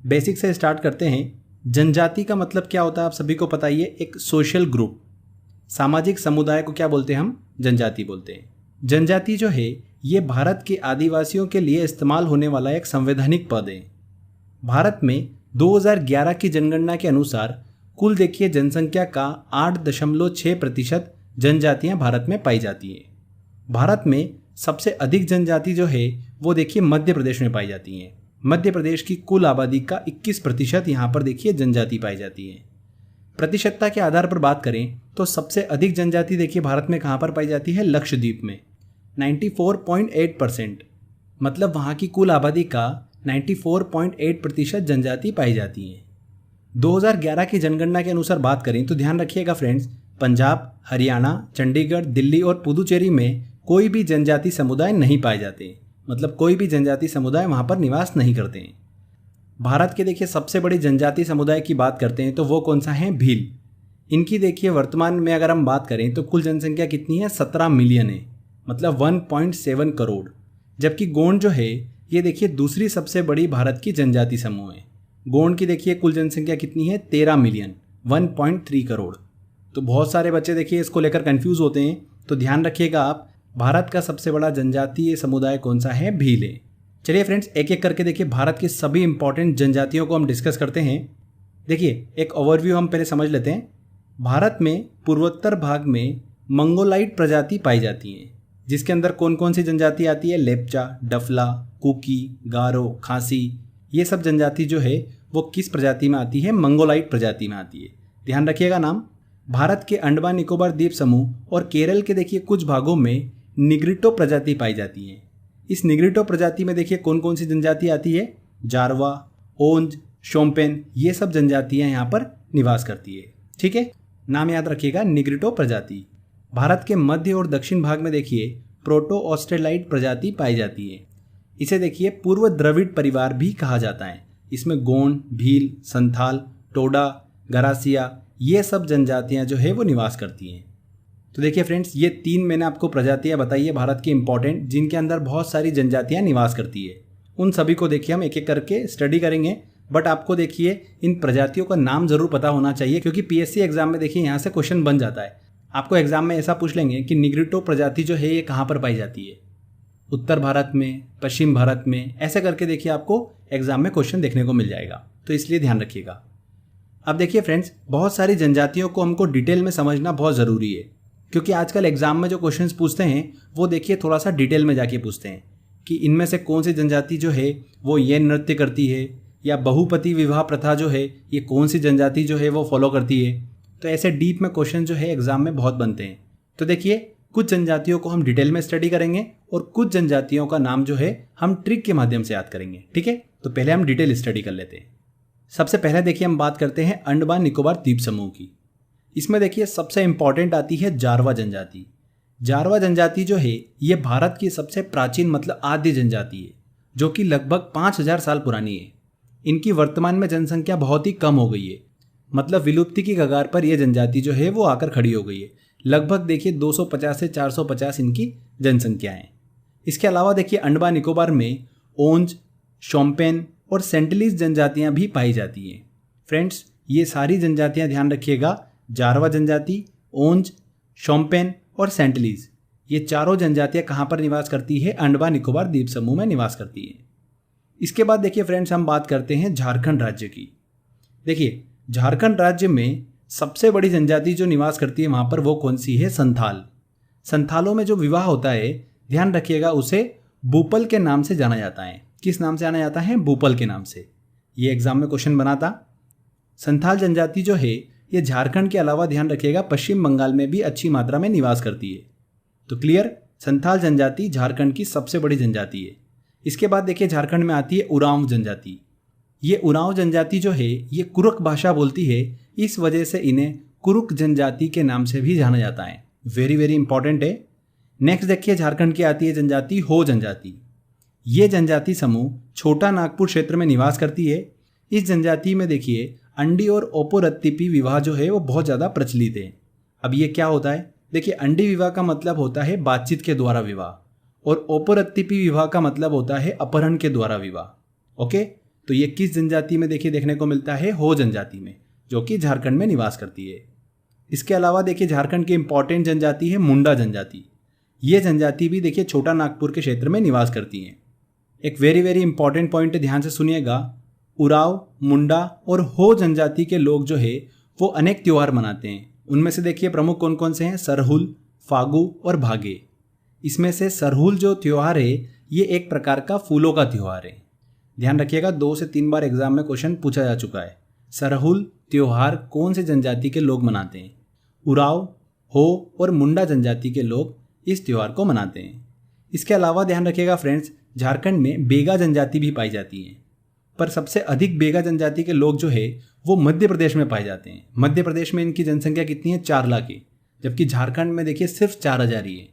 Basic से start करते हैं। जनजाति का मतलब क्या होता है आप सभी को पता ही है, एक सोशल ग्रुप, सामाजिक समुदाय को क्या बोलते हैं हम? जनजाति बोलते हैं। जनजाति जो है ये भारत के आदिवासियों के लिए इस्तेमाल होने वाला एक संवैधानिक पद है। भारत में 2011 की जनगणना के अनुसार कुल देखिए जनसंख्या का 8.6% जनजातियां भारत में पाई जाती हैं। भारत में सबसे अधिक जनजाति जो है वो देखिए मध्य प्रदेश में पाई जाती हैं। मध्य प्रदेश की कुल आबादी का 21% यहाँ पर देखिए जनजाति पाई जाती है। प्रतिशतता के आधार पर बात करें तो सबसे अधिक जनजाति देखिए भारत में कहाँ पर पाई जाती है? लक्षद्वीप में 94.8%, मतलब वहाँ की कुल आबादी का 94.8% जनजाति पाई जाती है। 2011 की जनगणना के अनुसार बात करें तो ध्यान रखिएगा फ्रेंड्स, पंजाब, हरियाणा, चंडीगढ़, दिल्ली और पुदुचेरी में कोई भी जनजाति समुदाय नहीं पाए जाते, मतलब कोई भी जनजाति समुदाय वहाँ पर निवास नहीं करते हैं। भारत के देखिए सबसे बड़ी जनजाति समुदाय की बात करते हैं तो वो कौन सा है? भील। इनकी देखिए वर्तमान में अगर हम बात करें तो कुल जनसंख्या कितनी है? 17 मिलियन है, मतलब 1.7 करोड़। जबकि गोंड जो है ये देखिए दूसरी सबसे बड़ी भारत की जनजाति समूह है। गोंड की देखिए कुल जनसंख्या कितनी है? 13 मिलियन, 1.3 करोड़। तो बहुत सारे बच्चे देखिए इसको लेकर कंफ्यूज होते हैं, तो ध्यान रखिएगा आप, भारत का सबसे बड़ा जनजातीय समुदाय कौन सा है? भील है। चलिए फ्रेंड्स, एक एक करके देखिए भारत की सभी इंपॉर्टेंट जनजातियों को हम डिस्कस करते हैं। देखिए एक ओवरव्यू हम पहले समझ लेते हैं। भारत में पूर्वोत्तर भाग में मंगोलाइट प्रजाति पाई जाती है, जिसके अंदर कौन कौन सी जनजाति आती है? लेप्चा, डफला, कुकी, गारो, खासी, ये सब जनजाति जो है वो किस प्रजाति में आती है? मंगोलाइट प्रजाति में आती है। ध्यान रखिएगा नाम। भारत के अंडमान निकोबार द्वीप समूह और केरल के देखिए कुछ भागों में निग्रिटो प्रजाति पाई जाती है। इस निग्रिटो प्रजाति में देखिए कौन कौन सी जनजाति आती है? जारवा, ओंज, शोम्पेन, ये सब जनजातियां यहाँ पर निवास करती है। ठीक है, नाम याद रखिएगा, निग्रिटो प्रजाति। भारत के मध्य और दक्षिण भाग में देखिए प्रोटो ऑस्ट्रेलाइट प्रजाति पाई जाती है। इसे देखिए पूर्व द्रविड़ परिवार भी कहा जाता है। इसमें गोंड, भील, संथाल, टोडा, गरासिया, ये सब जनजातियां जो है वो निवास करती हैं। तो देखिए फ्रेंड्स, ये 3 मैंने आपको प्रजातियां बताई है भारत की इंपॉर्टेंट, जिनके अंदर बहुत सारी जनजातियां निवास करती है। उन सभी को देखिए हम एक एक करके स्टडी करेंगे, बट आपको देखिए इन प्रजातियों का नाम जरूर पता होना चाहिए, क्योंकि पीएससी एग्जाम में देखिए यहाँ से क्वेश्चन बन जाता है। आपको एग्जाम में ऐसा पूछ लेंगे कि निग्रिटो प्रजाति जो है ये कहाँ पर पाई जाती है? उत्तर भारत में, पश्चिम भारत में, ऐसे करके देखिए आपको एग्जाम में क्वेश्चन देखने को मिल जाएगा, तो इसलिए ध्यान रखिएगा। अब देखिए फ्रेंड्स, बहुत सारी जनजातियों को हमको डिटेल में समझना बहुत ज़रूरी है, क्योंकि आजकल एग्जाम में जो क्वेश्चंस पूछते हैं वो देखिए थोड़ा सा डिटेल में जाके पूछते हैं कि इनमें से कौन सी जनजाति जो है वो ये नृत्य करती है, या बहुपति विवाह प्रथा जो है ये कौन सी जनजाति जो है वो फॉलो करती है। तो ऐसे डीप में क्वेश्चन जो है एग्जाम में बहुत बनते हैं। तो देखिए कुछ जनजातियों को हम डिटेल में स्टडी करेंगे और कुछ जनजातियों का नाम जो है हम ट्रिक के माध्यम से याद करेंगे। ठीक है, तो पहले हम डिटेल स्टडी कर लेते हैं। सबसे पहले देखिए हम बात करते हैं अंडमान निकोबार द्वीप समूह की। इसमें देखिए सबसे इंपॉर्टेंट आती है जारवा जनजाति। जारवा जनजाति जो है ये भारत की सबसे प्राचीन मतलब आद्य जनजाति है, जो कि लगभग 5000 साल पुरानी है। इनकी वर्तमान में जनसंख्या बहुत ही कम हो गई है, मतलब विलुप्ति की कगार पर यह जनजाति जो है वो आकर खड़ी हो गई है। लगभग देखिए 250 से 450 इनकी जनसंख्या है। इसके अलावा देखिए अंडमान निकोबार में ओंज, शोम्पेन और सेंटिलीज जनजातियां भी पाई जाती हैं। फ्रेंड्स, ये सारी जनजातियां ध्यान रखिएगा, जारवा जनजाति, ओंज, शोम्पेन और सेंटिलीज, ये चारों जनजातियां कहाँ पर निवास करती है? अंडमान निकोबार द्वीप समूह में निवास करती है। इसके बाद देखिए फ्रेंड्स हम बात करते हैं झारखंड राज्य की। देखिए झारखंड राज्य में सबसे बड़ी जनजाति जो निवास करती है वहाँ पर वो कौन सी है? संथाल। संथालों में जो विवाह होता है ध्यान रखिएगा उसे बूपल के नाम से जाना जाता है। किस नाम से जाना जाता है? बूपल के नाम से। ये एग्जाम में क्वेश्चन बना था। संथाल जनजाति जो है ये झारखंड के अलावा ध्यान रखिएगा पश्चिम बंगाल में भी अच्छी मात्रा में निवास करती है। तो क्लियर, संथाल जनजाति झारखंड की सबसे बड़ी जनजाति है। इसके बाद देखिए झारखंड में आती है उरांव जनजाति। ये उरांव जनजाति जो है ये कुरुक भाषा बोलती है, इस वजह से इन्हें कुरुक जनजाति के नाम से भी जाना जाता है। वेरी वेरी इंपॉर्टेंट है। नेक्स्ट देखिए झारखंड की आती है जनजाति हो जनजाति। ये जनजाति समूह छोटा नागपुर क्षेत्र में निवास करती है। इस जनजाति में देखिए अंडी और ओपोरत्तिपी विवाह जो है वो बहुत ज़्यादा प्रचलित है। अब ये क्या होता है? देखिए अंडी विवाह का मतलब होता है बातचीत के द्वारा विवाह, और ओपोरत्तिपी विवाह का मतलब होता है अपहरण के द्वारा विवाह। ओके, तो ये किस जनजाति में देखिए देखने को मिलता है? हो जनजाति में, जो कि झारखंड में निवास करती है। इसके अलावा देखिए झारखंड की इंपॉर्टेंट जनजाति है मुंडा जनजाति। ये जनजाति भी देखिए छोटा नागपुर के क्षेत्र में निवास करती है। एक वेरी वेरी इंपॉर्टेंट पॉइंट है, ध्यान से सुनिएगा। उराव, मुंडा और हो जनजाति के लोग जो है वो अनेक त्योहार मनाते हैं। उनमें से देखिए प्रमुख कौन कौन से हैं? सरहुल, फागु और भागे। इसमें से सरहुल जो त्यौहार है ये एक प्रकार का फूलों का त्यौहार है। ध्यान रखिएगा, 2 से 3 बार एग्जाम में क्वेश्चन पूछा जा चुका है। सरहुल त्योहार कौन से जनजाति के लोग मनाते हैं? उराव, हो और मुंडा जनजाति के लोग इस त्यौहार को मनाते हैं। इसके अलावा ध्यान रखिएगा फ्रेंड्स, झारखंड में बेगा जनजाति भी पाई जाती है, पर सबसे अधिक बेगा जनजाति के लोग जो है वो मध्य प्रदेश में पाए जाते हैं। मध्य प्रदेश में इनकी जनसंख्या कितनी है? 4 लाख है, जबकि झारखंड में देखिए सिर्फ 4000 ही है।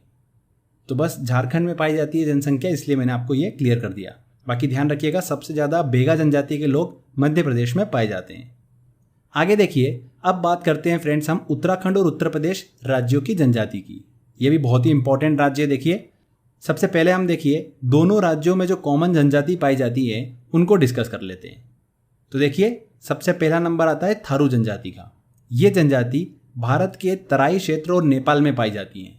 तो बस झारखंड में पाई जाती है जनसंख्या, इसलिए मैंने आपको ये क्लियर कर दिया। बाकी ध्यान रखिएगा, सबसे ज़्यादा बेगा जनजाति के लोग मध्य प्रदेश में पाए जाते हैं। आगे देखिए, अब बात करते हैं फ्रेंड्स हम उत्तराखंड और उत्तर प्रदेश राज्यों की जनजाति की। ये भी बहुत ही इंपॉर्टेंट राज्य है। देखिए, सबसे पहले हम देखिए दोनों राज्यों में जो कॉमन जनजाति पाई जाती है उनको डिस्कस कर लेते हैं। तो देखिए, सबसे पहला नंबर आता है थारू जनजाति का। ये जनजाति भारत के तराई क्षेत्र और नेपाल में पाई जाती है।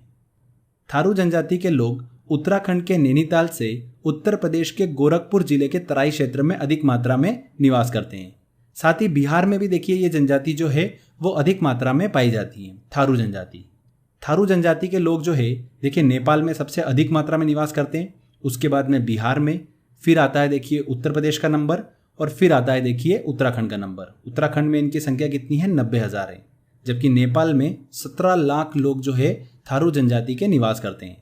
थारू जनजाति के लोग उत्तराखंड के नैनीताल से उत्तर प्रदेश के गोरखपुर जिले के तराई क्षेत्र में अधिक मात्रा में निवास करते हैं। साथ ही बिहार में भी देखिए ये जनजाति जो है वो अधिक मात्रा में पाई जाती है, थारू जनजाति। थारू जनजाति के लोग जो है देखिए नेपाल में सबसे अधिक मात्रा में निवास करते हैं, उसके बाद में बिहार में, फिर आता है देखिए उत्तर प्रदेश का नंबर, और फिर आता है देखिए उत्तराखंड का नंबर। उत्तराखंड में इनकी संख्या कितनी है? 90,000 है, जबकि नेपाल में 17 लाख लोग जो है थारू जनजाति के निवास करते हैं।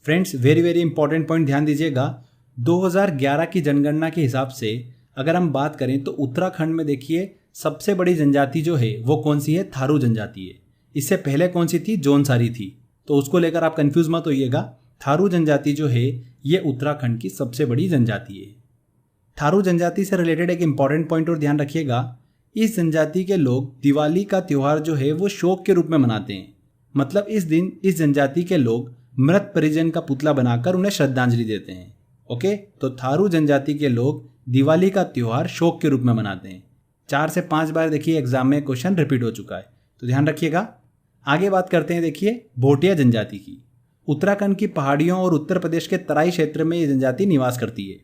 Friends, very very important point ध्यान दीजिएगा। 2011 की जनगणना के हिसाब से अगर हम बात करें तो उत्तराखंड में देखिए सबसे बड़ी जनजाति जो है वो कौन सी है? थारू जनजाति है। इससे पहले कौन सी थी? जौनसारी थी। तो उसको लेकर आप कंफ्यूज मत होइएगा। थारू जनजाति जो है ये उत्तराखंड की सबसे बड़ी जनजाति है। थारू जनजाति से रिलेटेड एक इंपॉर्टेंट पॉइंट और ध्यान रखिएगा, इस जनजाति के लोग दिवाली का त्यौहार जो है वो शोक के रूप में मनाते हैं। मतलब इस दिन इस जनजाति के लोग मृत परिजन का पुतला बनाकर उन्हें श्रद्धांजलि देते हैं। ओके, तो थारू जनजाति के लोग दिवाली का त्यौहार शोक के रूप में मनाते हैं। 4 से 5 बार देखिए एग्जाम में क्वेश्चन रिपीट हो चुका है, तो ध्यान रखिएगा। आगे बात करते हैं देखिए भोटिया जनजाति की। उत्तराखंड की पहाड़ियों और उत्तर प्रदेश के तराई क्षेत्र में ये जनजाति निवास करती है।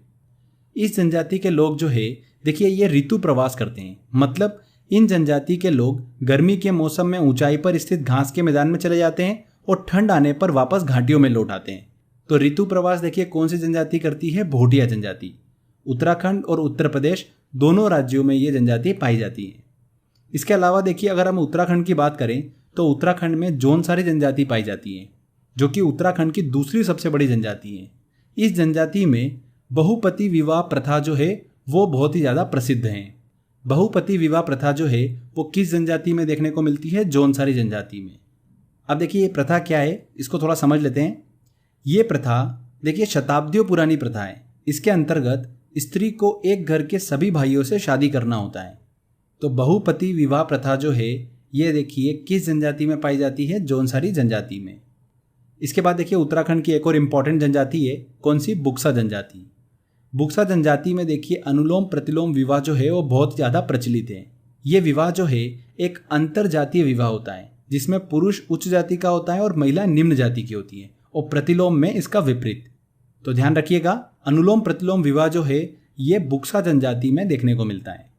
इस जनजाति के लोग जो है देखिए ये ऋतु प्रवास करते हैं। मतलब इन जनजाति के लोग गर्मी के मौसम में ऊंचाई पर स्थित घास के मैदान में चले जाते हैं और ठंड आने पर वापस घाटियों में लौट आते हैं। तो ऋतु प्रवास देखिए कौन सी जनजाति करती है? भोटिया जनजाति। उत्तराखंड और उत्तर प्रदेश दोनों राज्यों में ये जनजाति पाई जाती है। इसके अलावा देखिए अगर हम उत्तराखंड की बात करें तो उत्तराखंड में जौनसारी जनजाति पाई जाती है, जो कि उत्तराखंड की दूसरी सबसे बड़ी जनजाति है। इस जनजाति में बहुपति विवाह प्रथा जो है वो बहुत ही ज़्यादा प्रसिद्ध है। बहुपति विवाह प्रथा जो है वो किस जनजाति में देखने को मिलती है? जौनसारी जनजाति में। अब देखिए ये प्रथा क्या है, इसको थोड़ा समझ लेते हैं। ये प्रथा देखिए शताब्दियों पुरानी प्रथा है। इसके अंतर्गत स्त्री को एक घर के सभी भाइयों से शादी करना होता है। तो बहुपति विवाह प्रथा जो है ये देखिए किस जनजाति में पाई जाती है? जौनसारी जनजाति में। इसके बाद देखिए उत्तराखंड की एक और इम्पॉर्टेंट जनजाति है, कौन सी? बुक्सा जनजाति। बुक्सा जनजाति में देखिए अनुलोम प्रतिलोम विवाह जो है वो बहुत ज़्यादा प्रचलित है। ये विवाह जो है एक अंतर जातीय विवाह होता है, जिसमें पुरुष उच्च जाति का होता है और महिला निम्न जाति की होती है, और प्रतिलोम में इसका विपरीत। तो ध्यान रखिएगा, अनुलोम प्रतिलोम विवाह जो है ये बुक्सा जनजाति में देखने को मिलता है।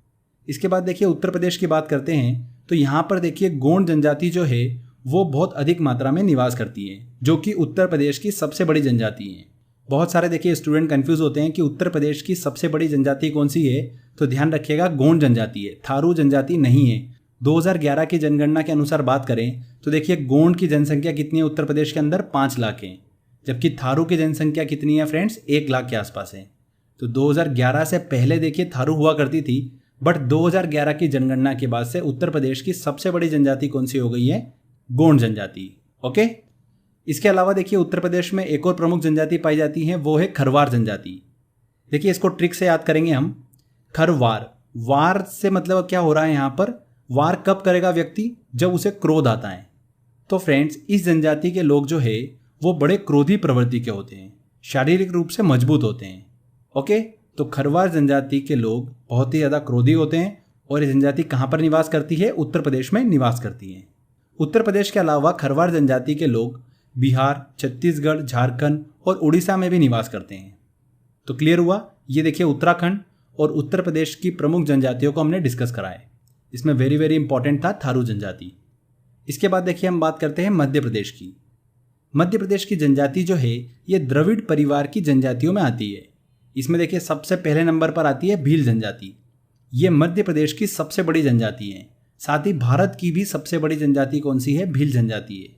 इसके बाद देखिए उत्तर प्रदेश की बात करते हैं तो यहाँ पर देखिए गोंड जनजाति जो है वो बहुत अधिक मात्रा में निवास करती है, जो कि उत्तर प्रदेश की सबसे बड़ी जनजाति है। बहुत सारे देखिए स्टूडेंट कंफ्यूज होते हैं कि उत्तर प्रदेश की सबसे बड़ी जनजाति कौन सी है, तो ध्यान रखिएगा गोंड जनजाति है, थारू जनजाति नहीं है। 2011 की जनगणना के अनुसार बात करें तो देखिए गोंड की जनसंख्या कितनी है उत्तर प्रदेश के अंदर? 5 लाख है, जबकि थारू की जनसंख्या कितनी है फ्रेंड्स? 1 लाख के आसपास है। तो 2011 से पहले देखिए थारू हुआ करती थी, बट 2011 की जनगणना के बाद से उत्तर प्रदेश की सबसे बड़ी जनजाति कौन सी हो गई है? गोंड जनजाति। ओके, इसके अलावा देखिए उत्तर प्रदेश में एक और प्रमुख जनजाति पाई जाती है, वो है खरवार जनजाति। देखिए इसको ट्रिक से याद करेंगे हम। खरवार, वार से मतलब क्या हो रहा है यहाँ पर? वार कब करेगा व्यक्ति? जब उसे क्रोध आता है। तो फ्रेंड्स इस जनजाति के लोग जो है वो बड़े क्रोधी प्रवृत्ति के होते हैं, शारीरिक रूप से मजबूत होते हैं। ओके, तो खरवार जनजाति के लोग बहुत ही ज़्यादा क्रोधी होते हैं और ये जनजाति कहाँ पर निवास करती है? उत्तर प्रदेश में निवास करती है। उत्तर प्रदेश के अलावा खरवार जनजाति के लोग बिहार, छत्तीसगढ़, झारखंड और उड़ीसा में भी निवास करते हैं। तो क्लियर हुआ? ये देखिए उत्तराखंड और उत्तर प्रदेश की प्रमुख जनजातियों को हमने डिस्कस करा है। इसमें वेरी वेरी इंपॉर्टेंट था थारू जनजाति। इसके बाद देखिए हम बात करते हैं मध्य प्रदेश की। मध्य प्रदेश की जनजाति जो है ये द्रविड़ परिवार की जनजातियों में आती है। इसमें देखिए सबसे पहले नंबर पर आती है भील जनजाति। ये मध्य प्रदेश की सबसे बड़ी जनजाति है। साथ ही भारत की भी सबसे बड़ी जनजाति कौन सी है? भील जनजाति है।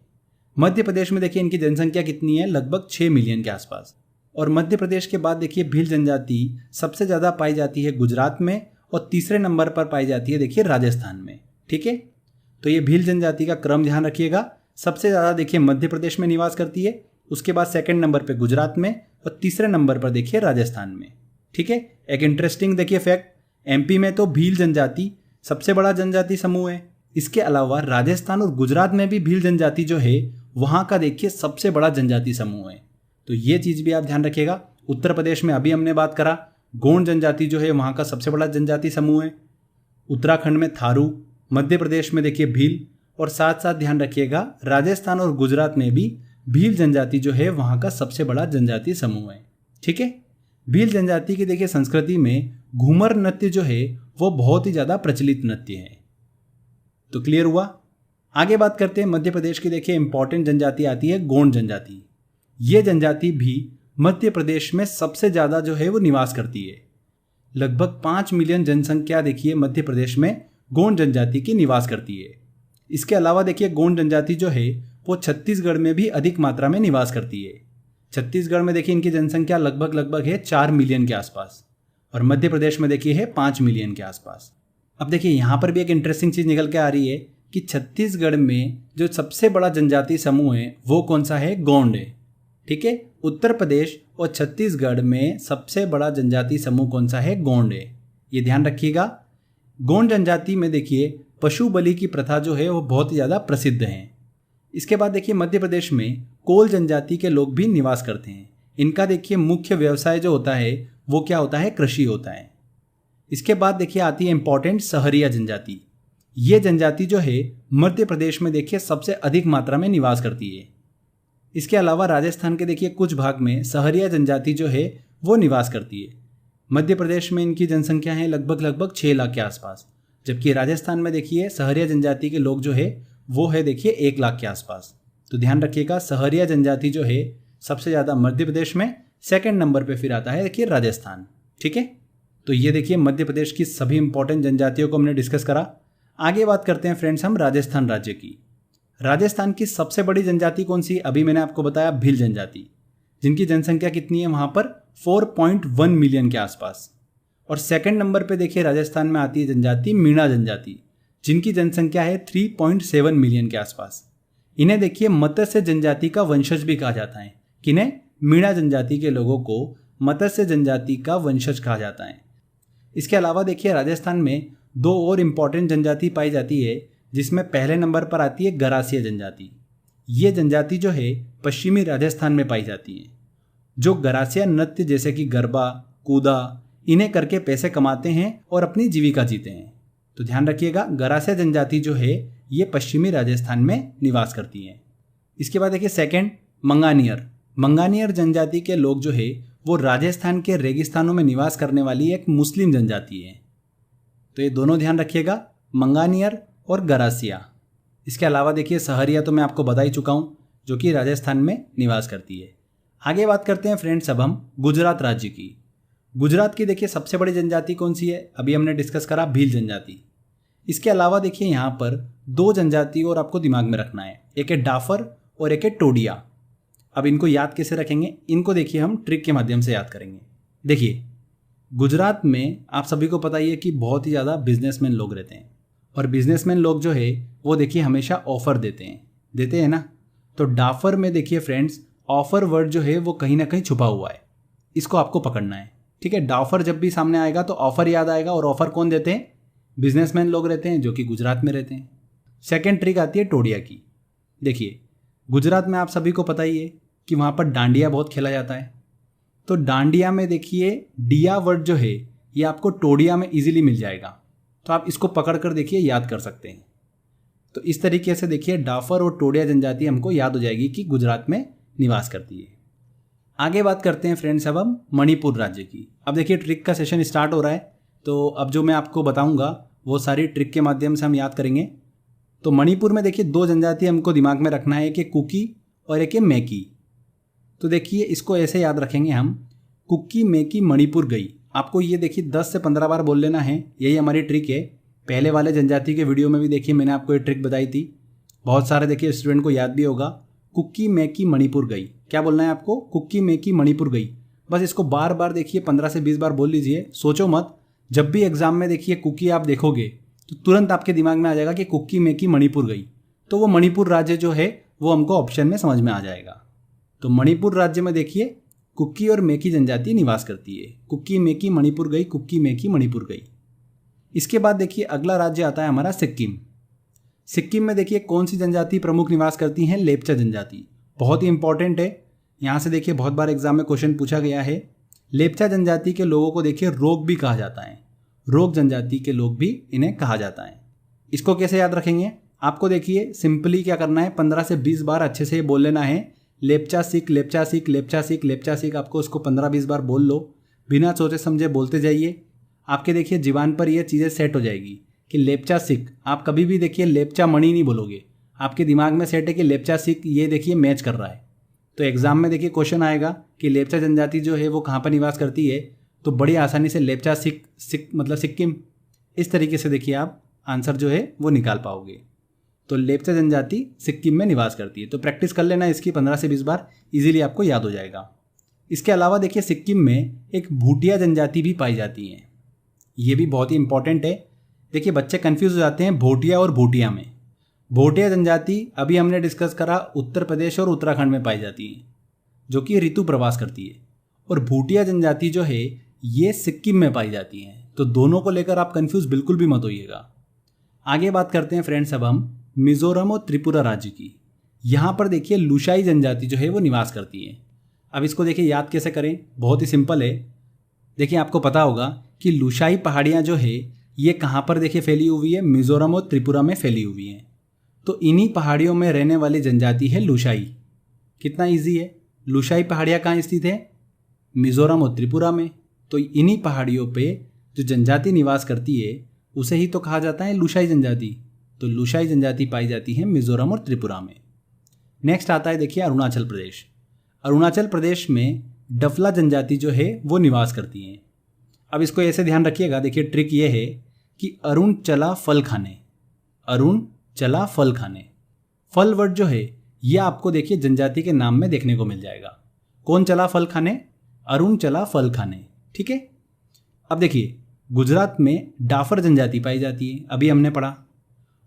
मध्य प्रदेश में देखिए इनकी जनसंख्या कितनी है? लगभग 6 मिलियन के आसपास। और मध्य प्रदेश के बाद देखिए भील जनजाति सबसे ज़्यादा पाई जाती है गुजरात में और तीसरे नंबर पर पाई जाती है देखिए राजस्थान में। ठीक है, तो ये भील जनजाति का क्रम ध्यान रखिएगा। सबसे ज़्यादा देखिए मध्य प्रदेश में निवास करती है, उसके बाद सेकंड नंबर पे गुजरात में और तीसरे नंबर पर देखिए राजस्थान में। ठीक है, एक इंटरेस्टिंग देखिए फैक्ट, एमपी में तो भील जनजाति सबसे बड़ा जनजाति समूह है। इसके अलावा राजस्थान और गुजरात में भी भील जनजाति जो है वहाँ का देखिए सबसे बड़ा जनजाति समूह है। तो ये चीज़ भी आप ध्यान रखिएगा। उत्तर प्रदेश में अभी हमने बात करा, गोंड जनजाति जो है वहाँ का सबसे बड़ा जनजाति समूह है। उत्तराखंड में थारू, मध्य प्रदेश में देखिए भील, और साथ साथ ध्यान रखिएगा राजस्थान और गुजरात में भी भील जनजाति जो है वहाँ का सबसे बड़ा जनजाति समूह है। ठीक है, भील जनजाति की देखिए संस्कृति में घूमर नृत्य जो है वो बहुत ही ज़्यादा प्रचलित नृत्य है। तो क्लियर हुआ? आगे बात करते हैं मध्य प्रदेश की। देखिए इंपॉर्टेंट जनजाति आती है गोंड जनजाति। ये जनजाति भी मध्य प्रदेश में सबसे ज़्यादा जो है वो निवास करती है। लगभग 5 मिलियन जनसंख्या देखिए मध्य प्रदेश में गोंड जनजाति की निवास करती है। इसके अलावा देखिए गोंड जनजाति जो है वो छत्तीसगढ़ में भी अधिक मात्रा में निवास करती है। छत्तीसगढ़ में देखिए इनकी जनसंख्या लगभग है 4 मिलियन के आसपास और मध्य प्रदेश में देखिए है 5 मिलियन के आसपास। अब देखिए यहाँ पर भी एक इंटरेस्टिंग चीज़ निकल के आ रही है कि छत्तीसगढ़ में जो सबसे बड़ा जनजाति समूह है वो कौन सा है? गोंड है। ठीक है, उत्तर प्रदेश और छत्तीसगढ़ में सबसे बड़ा जनजाति समूह कौन सा है? गोंड है। ये ध्यान रखिएगा। गोंड जनजाति में देखिए पशु बलि की प्रथा जो है वो बहुत ही ज़्यादा प्रसिद्ध है। इसके बाद देखिए मध्य प्रदेश में कोल जनजाति के लोग भी निवास करते हैं। इनका देखिए मुख्य व्यवसाय जो होता है वो क्या होता है? कृषि होता है। इसके बाद देखिए आती है इंपॉर्टेंट सहरिया जनजाति। ये जनजाति जो है मध्य प्रदेश में देखिए सबसे अधिक मात्रा में निवास करती है। इसके अलावा राजस्थान के देखिए कुछ भाग में सहरिया जनजाति जो है वो निवास करती है। मध्य प्रदेश में इनकी जनसंख्या है लगभग 6 लाख के आसपास, जबकि राजस्थान में देखिए सहरिया जनजाति के लोग जो है वो है देखिए 1 लाख के आसपास। तो ध्यान रखिएगा सहरिया जनजाति जो है सबसे ज़्यादा मध्य प्रदेश में, सेकंड नंबर पे फिर आता है देखिए राजस्थान। ठीक है, तो ये देखिए मध्य प्रदेश की सभी इंपॉर्टेंट जनजातियों को हमने डिस्कस करा। आगे बात करते हैं फ्रेंड्स हम राजस्थान राज्य की। राजस्थान की सबसे बड़ी जनजाति कौन सी? अभी मैंने आपको बताया भील जनजाति, जिनकी जनसंख्या कितनी है वहाँ पर? 4.1 मिलियन के आसपास। और सेकंड नंबर पे देखिए राजस्थान में आती है जनजाति मीणा जनजाति, जिनकी जनसंख्या है 3.7 मिलियन के आसपास। इन्हें देखिए मत्स्य जनजाति का वंशज भी कहा जाता है। किन्हें? मीणा जनजाति के लोगों को मत्स्य जनजाति का वंशज कहा जाता है। इसके अलावा देखिए राजस्थान में 2 और इम्पॉर्टेंट जनजाति पाई जाती है, जिसमें पहले नंबर पर आती है गरासिया जनजाति। ये जनजाति जो है पश्चिमी राजस्थान में पाई जाती है, जो गरासिया नृत्य जैसे कि गरबा, कूदा इन्हें करके पैसे कमाते हैं और अपनी जीविका जीते हैं। तो ध्यान रखिएगा गरासिया जनजाति जो है ये पश्चिमी राजस्थान में निवास करती है। इसके बाद देखिए सेकंड मंगानियर जनजाति के लोग जो है वो राजस्थान के रेगिस्तानों में निवास करने वाली एक मुस्लिम जनजाति है। तो ये दोनों ध्यान रखिएगा, मंगानियर और गरासिया। इसके अलावा देखिए सहरिया तो मैं आपको बता ही चुका हूँ, जो कि राजस्थान में निवास करती है। आगे बात करते हैं फ्रेंड्स अब हम गुजरात राज्य की। गुजरात की देखिए सबसे बड़ी जनजाति कौन सी है? अभी हमने डिस्कस करा भील जनजाति। इसके अलावा देखिए यहाँ पर 2 जनजाति और आपको दिमाग में रखना है, एक है डाफर और एक है टोडिया। अब इनको याद कैसे रखेंगे? इनको देखिए हम ट्रिक के माध्यम से याद करेंगे। देखिए गुजरात में आप सभी को पता ही है कि बहुत ही ज़्यादा बिजनेसमैन लोग रहते हैं, और बिजनेसमैन लोग जो है वो देखिए हमेशा ऑफर देते हैं ना। तो डाफर में देखिए फ्रेंड्स ऑफर वर्ड जो है वो कहीं ना कहीं छुपा हुआ है, इसको आपको पकड़ना है। ठीक है, डाफर जब भी सामने आएगा तो ऑफर याद आएगा, और ऑफर कौन देते हैं? बिजनेसमैन लोग रहते हैं जो कि गुजरात में रहते हैं। सेकंड ट्रिक आती है टोडिया की। देखिए गुजरात में आप सभी को पता ही है कि वहाँ पर डांडिया बहुत खेला जाता है। तो डांडिया में देखिए डिया वर्ड जो है ये आपको टोडिया में इजीली मिल जाएगा, तो आप इसको पकड़ कर देखिए याद कर सकते हैं। तो इस तरीके से देखिए डाफर और टोडिया जनजाति हमको याद हो जाएगी कि गुजरात में निवास करती है। आगे बात करते हैं फ्रेंड्स अब हम मणिपुर राज्य की। अब देखिए ट्रिक का सेशन स्टार्ट हो रहा है, तो अब जो मैं आपको बताऊंगा वो सारी ट्रिक के माध्यम से हम याद करेंगे। तो मणिपुर में देखिए 2 जनजाति हमको दिमाग में रखना है, एक है कुकी और एक है मैकी। तो देखिए इसको ऐसे याद रखेंगे हम, कुकी मैकी मणिपुर गई। आपको ये देखिए 10 से 15 बार बोल लेना है, यही हमारी ट्रिक है। पहले वाले जनजाति के वीडियो में भी देखिए मैंने आपको ये ट्रिक बताई थी, बहुत सारे देखिए स्टूडेंट को याद भी होगा। कुकी मैकी मणिपुर गई, क्या बोलना है आपको? कुकी मैकी मणिपुर गई। बस इसको बार बार देखिए 15 से 20 बार बोल लीजिए, सोचो मत। जब भी एग्जाम में देखिए कुकी आप देखोगे तो तुरंत आपके दिमाग में आ जाएगा कि कुकी मैकी मणिपुर गई, तो वो मणिपुर राज्य जो है वो हमको ऑप्शन में समझ में आ जाएगा। तो मणिपुर राज्य में देखिए कुकी और मैकी जनजाति निवास करती है। कुकी मैकी मणिपुर गई, कुकी मैकी मणिपुर गई। इसके बाद देखिए अगला राज्य आता है हमारा सिक्किम। सिक्किम में देखिए कौन सी जनजाति प्रमुख निवास करती हैं? लेप्चा जनजाति। बहुत ही इंपॉर्टेंट है, यहाँ से देखिए बहुत बार एग्जाम में क्वेश्चन पूछा गया है। लेप्चा जनजाति के लोगों को देखिए रोग भी कहा जाता है, रोग जनजाति के लोग भी इन्हें कहा जाता है। इसको कैसे याद रखेंगे? आपको देखिए सिंपली क्या करना है, 15 से 20 बार अच्छे से बोल लेना है, लेप्चा सीख लेप्चा सीख लेप्चा सीख लेप्चा सीख। आपको उसको 15-20 बार बोल लो, बिना सोचे समझे बोलते जाइए। आपके देखिए जीवान पर ये चीज़ें सेट हो जाएगी कि लेप्चा सीख। आप कभी भी देखिए लेप्चा मणि नहीं बोलोगे, आपके दिमाग में सेट है कि लेप्चा सीख, ये देखिए मैच कर रहा है। तो एग्जाम में देखिए क्वेश्चन आएगा कि लेप्चा जनजाति जो है वो कहाँ पर निवास करती है, तो बड़ी आसानी से लेप्चा सिख मतलब सिक्किम, इस तरीके से देखिए आप आंसर जो है वो निकाल पाओगे। तो लेप्चा जनजाति सिक्किम में निवास करती है, तो प्रैक्टिस कर लेना इसकी 15 से 20 बार, इजीली आपको याद हो जाएगा। इसके अलावा देखिए सिक्किम में एक भूटिया जनजाति भी पाई जाती है, ये भी बहुत ही इंपॉर्टेंट है। देखिए बच्चे कंफ्यूज हो जाते हैं भोटिया और भूटिया में। भोटिया जनजाति अभी हमने डिस्कस करा उत्तर प्रदेश और उत्तराखंड में पाई जाती है, जो कि ऋतु प्रवास करती है। और भूटिया जनजाति जो है ये सिक्किम में पाई जाती है, तो दोनों को लेकर आप कंफ्यूज बिल्कुल भी मत होइएगा। आगे बात करते हैं फ्रेंड्स अब हम मिजोरम और त्रिपुरा राज्य की। यहाँ पर देखिए लुशाई जनजाति जो है वो निवास करती है। अब इसको देखिए याद कैसे करें, बहुत ही सिंपल है। देखिए आपको पता होगा कि लुशाई पहाड़ियाँ जो है ये कहाँ पर देखिए फैली हुई है? मिजोरम और त्रिपुरा में फैली हुई हैं। तो इन्हीं पहाड़ियों में रहने वाली जनजाति है लुशाई। कितना इजी है, लुशाई पहाड़ियाँ कहाँ स्थित है? मिजोरम और त्रिपुरा में। तो इन्हीं पहाड़ियों पे जो जनजाति निवास करती है उसे ही तो कहा जाता है लुशाई जनजाति। तो लुशाई जनजाति पाई जाती है मिजोरम और त्रिपुरा में। नेक्स्ट आता है देखिए अरुणाचल प्रदेश। अरुणाचल प्रदेश में डफला जनजाति जो है वो निवास करती है। अब इसको ऐसे ध्यान रखिएगा, देखिए ट्रिक ये है कि अरुण चला फल खाने, अरुण चला फल खाने। फल वर्ड जो है ये आपको देखिए जनजाति के नाम में देखने को मिल जाएगा। कौन चला फल खाने? अरुण चला फल खाने, ठीक है। अब देखिए गुजरात में डाफर जनजाति पाई जाती है, अभी हमने पढ़ा,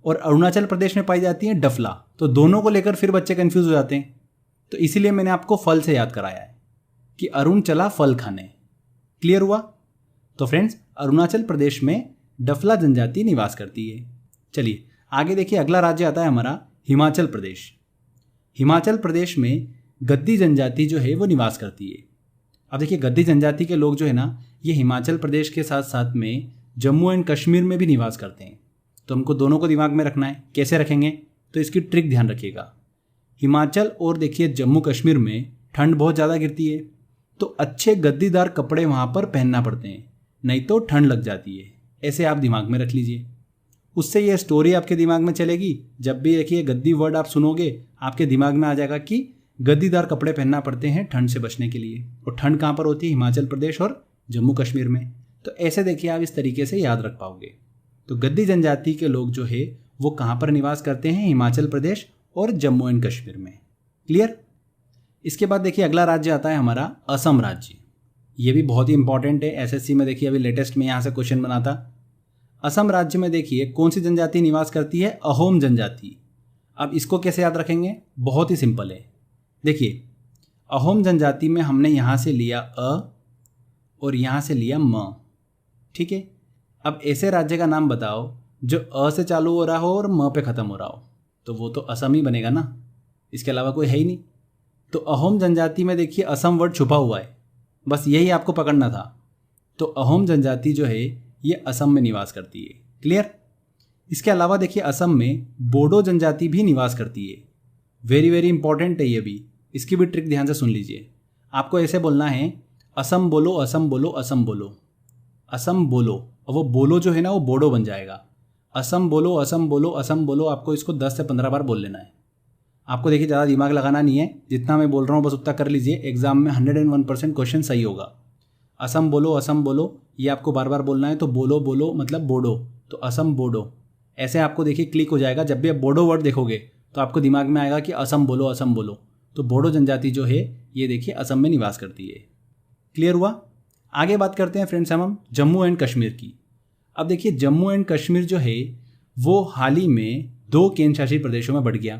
और अरुणाचल प्रदेश में पाई जाती है डफला। तो दोनों को लेकर फिर बच्चे कंफ्यूज हो जाते हैं, तो इसीलिए मैंने आपको फल से याद कराया है कि अरुण चला फल खाने। क्लियर हुआ? तो फ्रेंड्स अरुणाचल प्रदेश में डफला जनजाति निवास करती है। चलिए आगे देखिए अगला राज्य आता है हमारा हिमाचल प्रदेश। हिमाचल प्रदेश में गद्दी जनजाति जो है वो निवास करती है। अब देखिए गद्दी जनजाति के लोग जो है ना ये हिमाचल प्रदेश के साथ साथ में जम्मू एंड कश्मीर में भी निवास करते हैं। तो हमको दोनों को दिमाग में रखना है। कैसे रखेंगे? तो इसकी ट्रिक ध्यान रखिएगा। हिमाचल और देखिए जम्मू कश्मीर में ठंड बहुत ज़्यादा गिरती है, तो अच्छे गद्दीदार कपड़े वहाँ पर पहनना पड़ते हैं, नहीं तो ठंड लग जाती है। ऐसे आप दिमाग में रख लीजिए, उससे ये स्टोरी आपके दिमाग में चलेगी। जब भी देखिए गद्दी वर्ड आप सुनोगे आपके दिमाग में आ जाएगा कि गद्दीदार कपड़े पहनना पड़ते हैं ठंड से बचने के लिए। और ठंड कहाँ पर होती है? हिमाचल प्रदेश और जम्मू कश्मीर में। तो ऐसे देखिए आप इस तरीके से याद रख पाओगे। तो गद्दी जनजाति के लोग जो है वो कहाँ पर निवास करते हैं? हिमाचल प्रदेश और जम्मू एंड कश्मीर में। क्लियर? इसके बाद देखिए अगला राज्य आता है हमारा असम राज्य। ये भी बहुत ही इंपॉर्टेंट है, एसएससी में देखिए अभी लेटेस्ट में यहाँ से क्वेश्चन बना था। असम राज्य में देखिए कौन सी जनजाति निवास करती है? अहोम जनजाति। अब इसको कैसे याद रखेंगे? बहुत ही सिंपल है। देखिए अहोम जनजाति में हमने यहाँ से लिया अ और यहाँ से लिया म, ठीक है। अब ऐसे राज्य का नाम बताओ जो अ से चालू हो रहा हो और म पे ख़त्म हो रहा हो, तो वो तो असम ही बनेगा ना, इसके अलावा कोई है ही नहीं। तो अहोम जनजाति में देखिए असम वर्ड छुपा हुआ है, बस यही आपको पकड़ना था। तो अहोम जनजाति जो है ये असम में निवास करती है। क्लियर। इसके अलावा देखिए असम में बोडो जनजाति भी निवास करती है। वेरी वेरी इंपॉर्टेंट है ये भी, इसकी भी ट्रिक ध्यान से सुन लीजिए। आपको ऐसे बोलना है असम बोलो असम बोलो असम बोलो, असम बोलो, और वो बोलो जो है ना वो बोडो बन जाएगा। असम बोलो असम बोलो असम बोलो, आपको इसको 10 से 15 बार बोल लेना है। आपको देखिए ज़्यादा दिमाग लगाना नहीं है, जितना मैं बोल रहा हूँ बस उतना कर लीजिए, एग्जाम में 101% क्वेश्चन सही होगा। असम बोलो ये आपको बार बार बोलना है। तो बोलो बोलो मतलब बोडो, तो असम बोडो, ऐसे आपको देखिए क्लिक हो जाएगा। जब भी आप बोडो वर्ड देखोगे तो आपको दिमाग में आएगा कि असम बोलो। तो बोडो जनजाति जो है ये देखिए असम में निवास करती है। क्लियर हुआ। आगे बात करते हैं फ्रेंड्स हम जम्मू एंड कश्मीर की। अब देखिए जम्मू एंड कश्मीर जो है वो हाल ही में 2 केंद्र शासित प्रदेशों में बढ़ गया।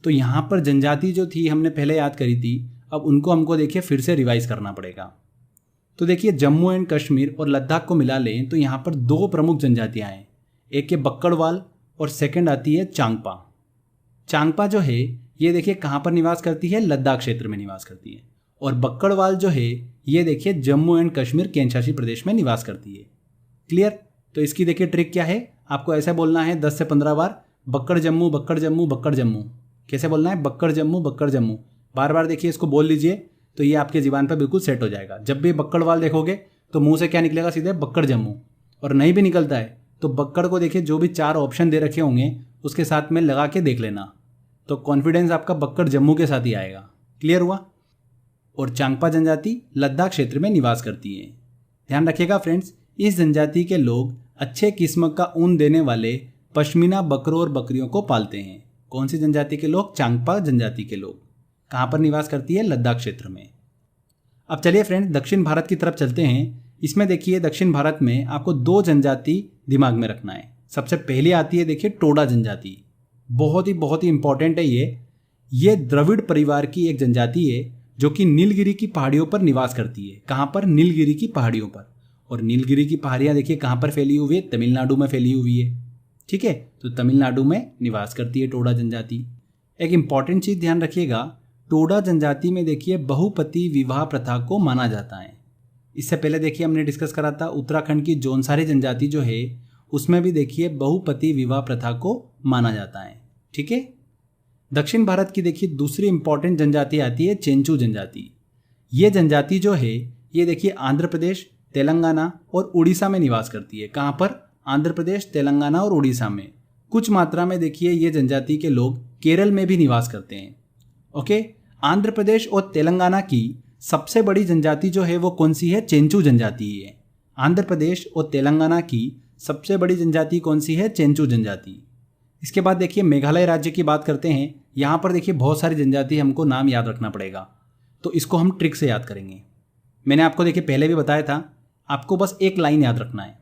तो यहाँ पर जनजाति जो थी हमने पहले याद करी थी, अब उनको हमको देखिए फिर से रिवाइज करना पड़ेगा। तो देखिए जम्मू एंड कश्मीर और लद्दाख को मिला लें तो यहाँ पर 2 प्रमुख जनजातियाँ हैं। एक है बक्कड़वाल और सेकंड आती है चांगपा। चांगपा जो है ये देखिए कहाँ पर निवास करती है, लद्दाख क्षेत्र में निवास करती है। और बक्कड़वाल जो है ये देखिए जम्मू एंड कश्मीर केंद्र शासित प्रदेश में निवास करती है। क्लियर। तो इसकी देखिए ट्रिक क्या है, आपको ऐसे बोलना है 10 से 15 बार बक्कड़ जम्मू बक्कड़ जम्मू बक्कड़ जम्मू। कैसे बोलना है, बक्कड़ जम्मू। बार बार देखिए इसको बोल लीजिए तो ये आपके ज़ुबान पर बिल्कुल सेट हो जाएगा। जब भी बक्कड़वाल देखोगे तो मुंह से क्या निकलेगा, सीधे बक्कड़ जम्मू। और नहीं भी निकलता है तो बक्कड़ को देखिए जो भी 4 ऑप्शन दे रखे होंगे उसके साथ में लगा के देख लेना, तो कॉन्फिडेंस आपका बक्कड़ जम्मू के साथ ही आएगा। क्लियर हुआ। और चांगपा जनजाति लद्दाख क्षेत्र में निवास करती है। ध्यान रखिएगा फ्रेंड्स, इस जनजाति के लोग अच्छे किस्म का ऊन देने वाले पश्मीना बकरों और बकरियों को पालते हैं। कौन सी जनजाति के लोग, चांगपा जनजाति के लोग। कहाँ पर निवास करती है, लद्दाख क्षेत्र में। अब चलिए फ्रेंड्स दक्षिण भारत की तरफ चलते हैं। इसमें देखिए दक्षिण भारत में आपको 2 जनजाति दिमाग में रखना है। सबसे पहले आती है देखिए टोडा जनजाति। बहुत ही इंपॉर्टेंट है ये द्रविड़ परिवार की एक जनजाति है जो कि नीलगिरी की पहाड़ियों पर निवास करती है। कहाँ पर, नीलगिरी की पहाड़ियों पर। और नीलगिरी की पहाड़ियाँ देखिए कहाँ पर फैली हुई है, तमिलनाडु में फैली हुई है। ठीक है, तो तमिलनाडु में निवास करती है टोडा जनजाति। एक इंपॉर्टेंट चीज़ ध्यान रखिएगा, टोडा जनजाति में देखिए बहुपति विवाह प्रथा को माना जाता है। इससे पहले देखिए हमने डिस्कस करा था उत्तराखंड की जौनसारी जनजाति जो है उसमें भी देखिए बहुपति विवाह प्रथा को माना जाता है। ठीक है। दक्षिण भारत की देखिए दूसरी इंपॉर्टेंट जनजाति आती है चेंचू जनजाति। ये जनजाति जो है ये देखिए आंध्र प्रदेश, तेलंगाना और उड़ीसा में निवास करती है। कहाँ पर, आंध्र प्रदेश, तेलंगाना और उड़ीसा में। कुछ मात्रा में देखिए ये जनजाति के लोग केरल में भी निवास करते हैं। ओके। आंध्र प्रदेश और तेलंगाना की सबसे बड़ी जनजाति जो है वो कौन सी है, चेंचू जनजाति है। आंध्र प्रदेश और तेलंगाना की सबसे बड़ी जनजाति कौन सी है, चेंचू जनजाति। इसके बाद देखिए मेघालय राज्य की बात करते हैं। यहाँ पर देखिए बहुत सारी जनजाति हमको नाम याद रखना पड़ेगा, तो इसको हम ट्रिक से याद करेंगे। मैंने आपको देखिए पहले भी बताया था, आपको बस एक लाइन याद रखना है।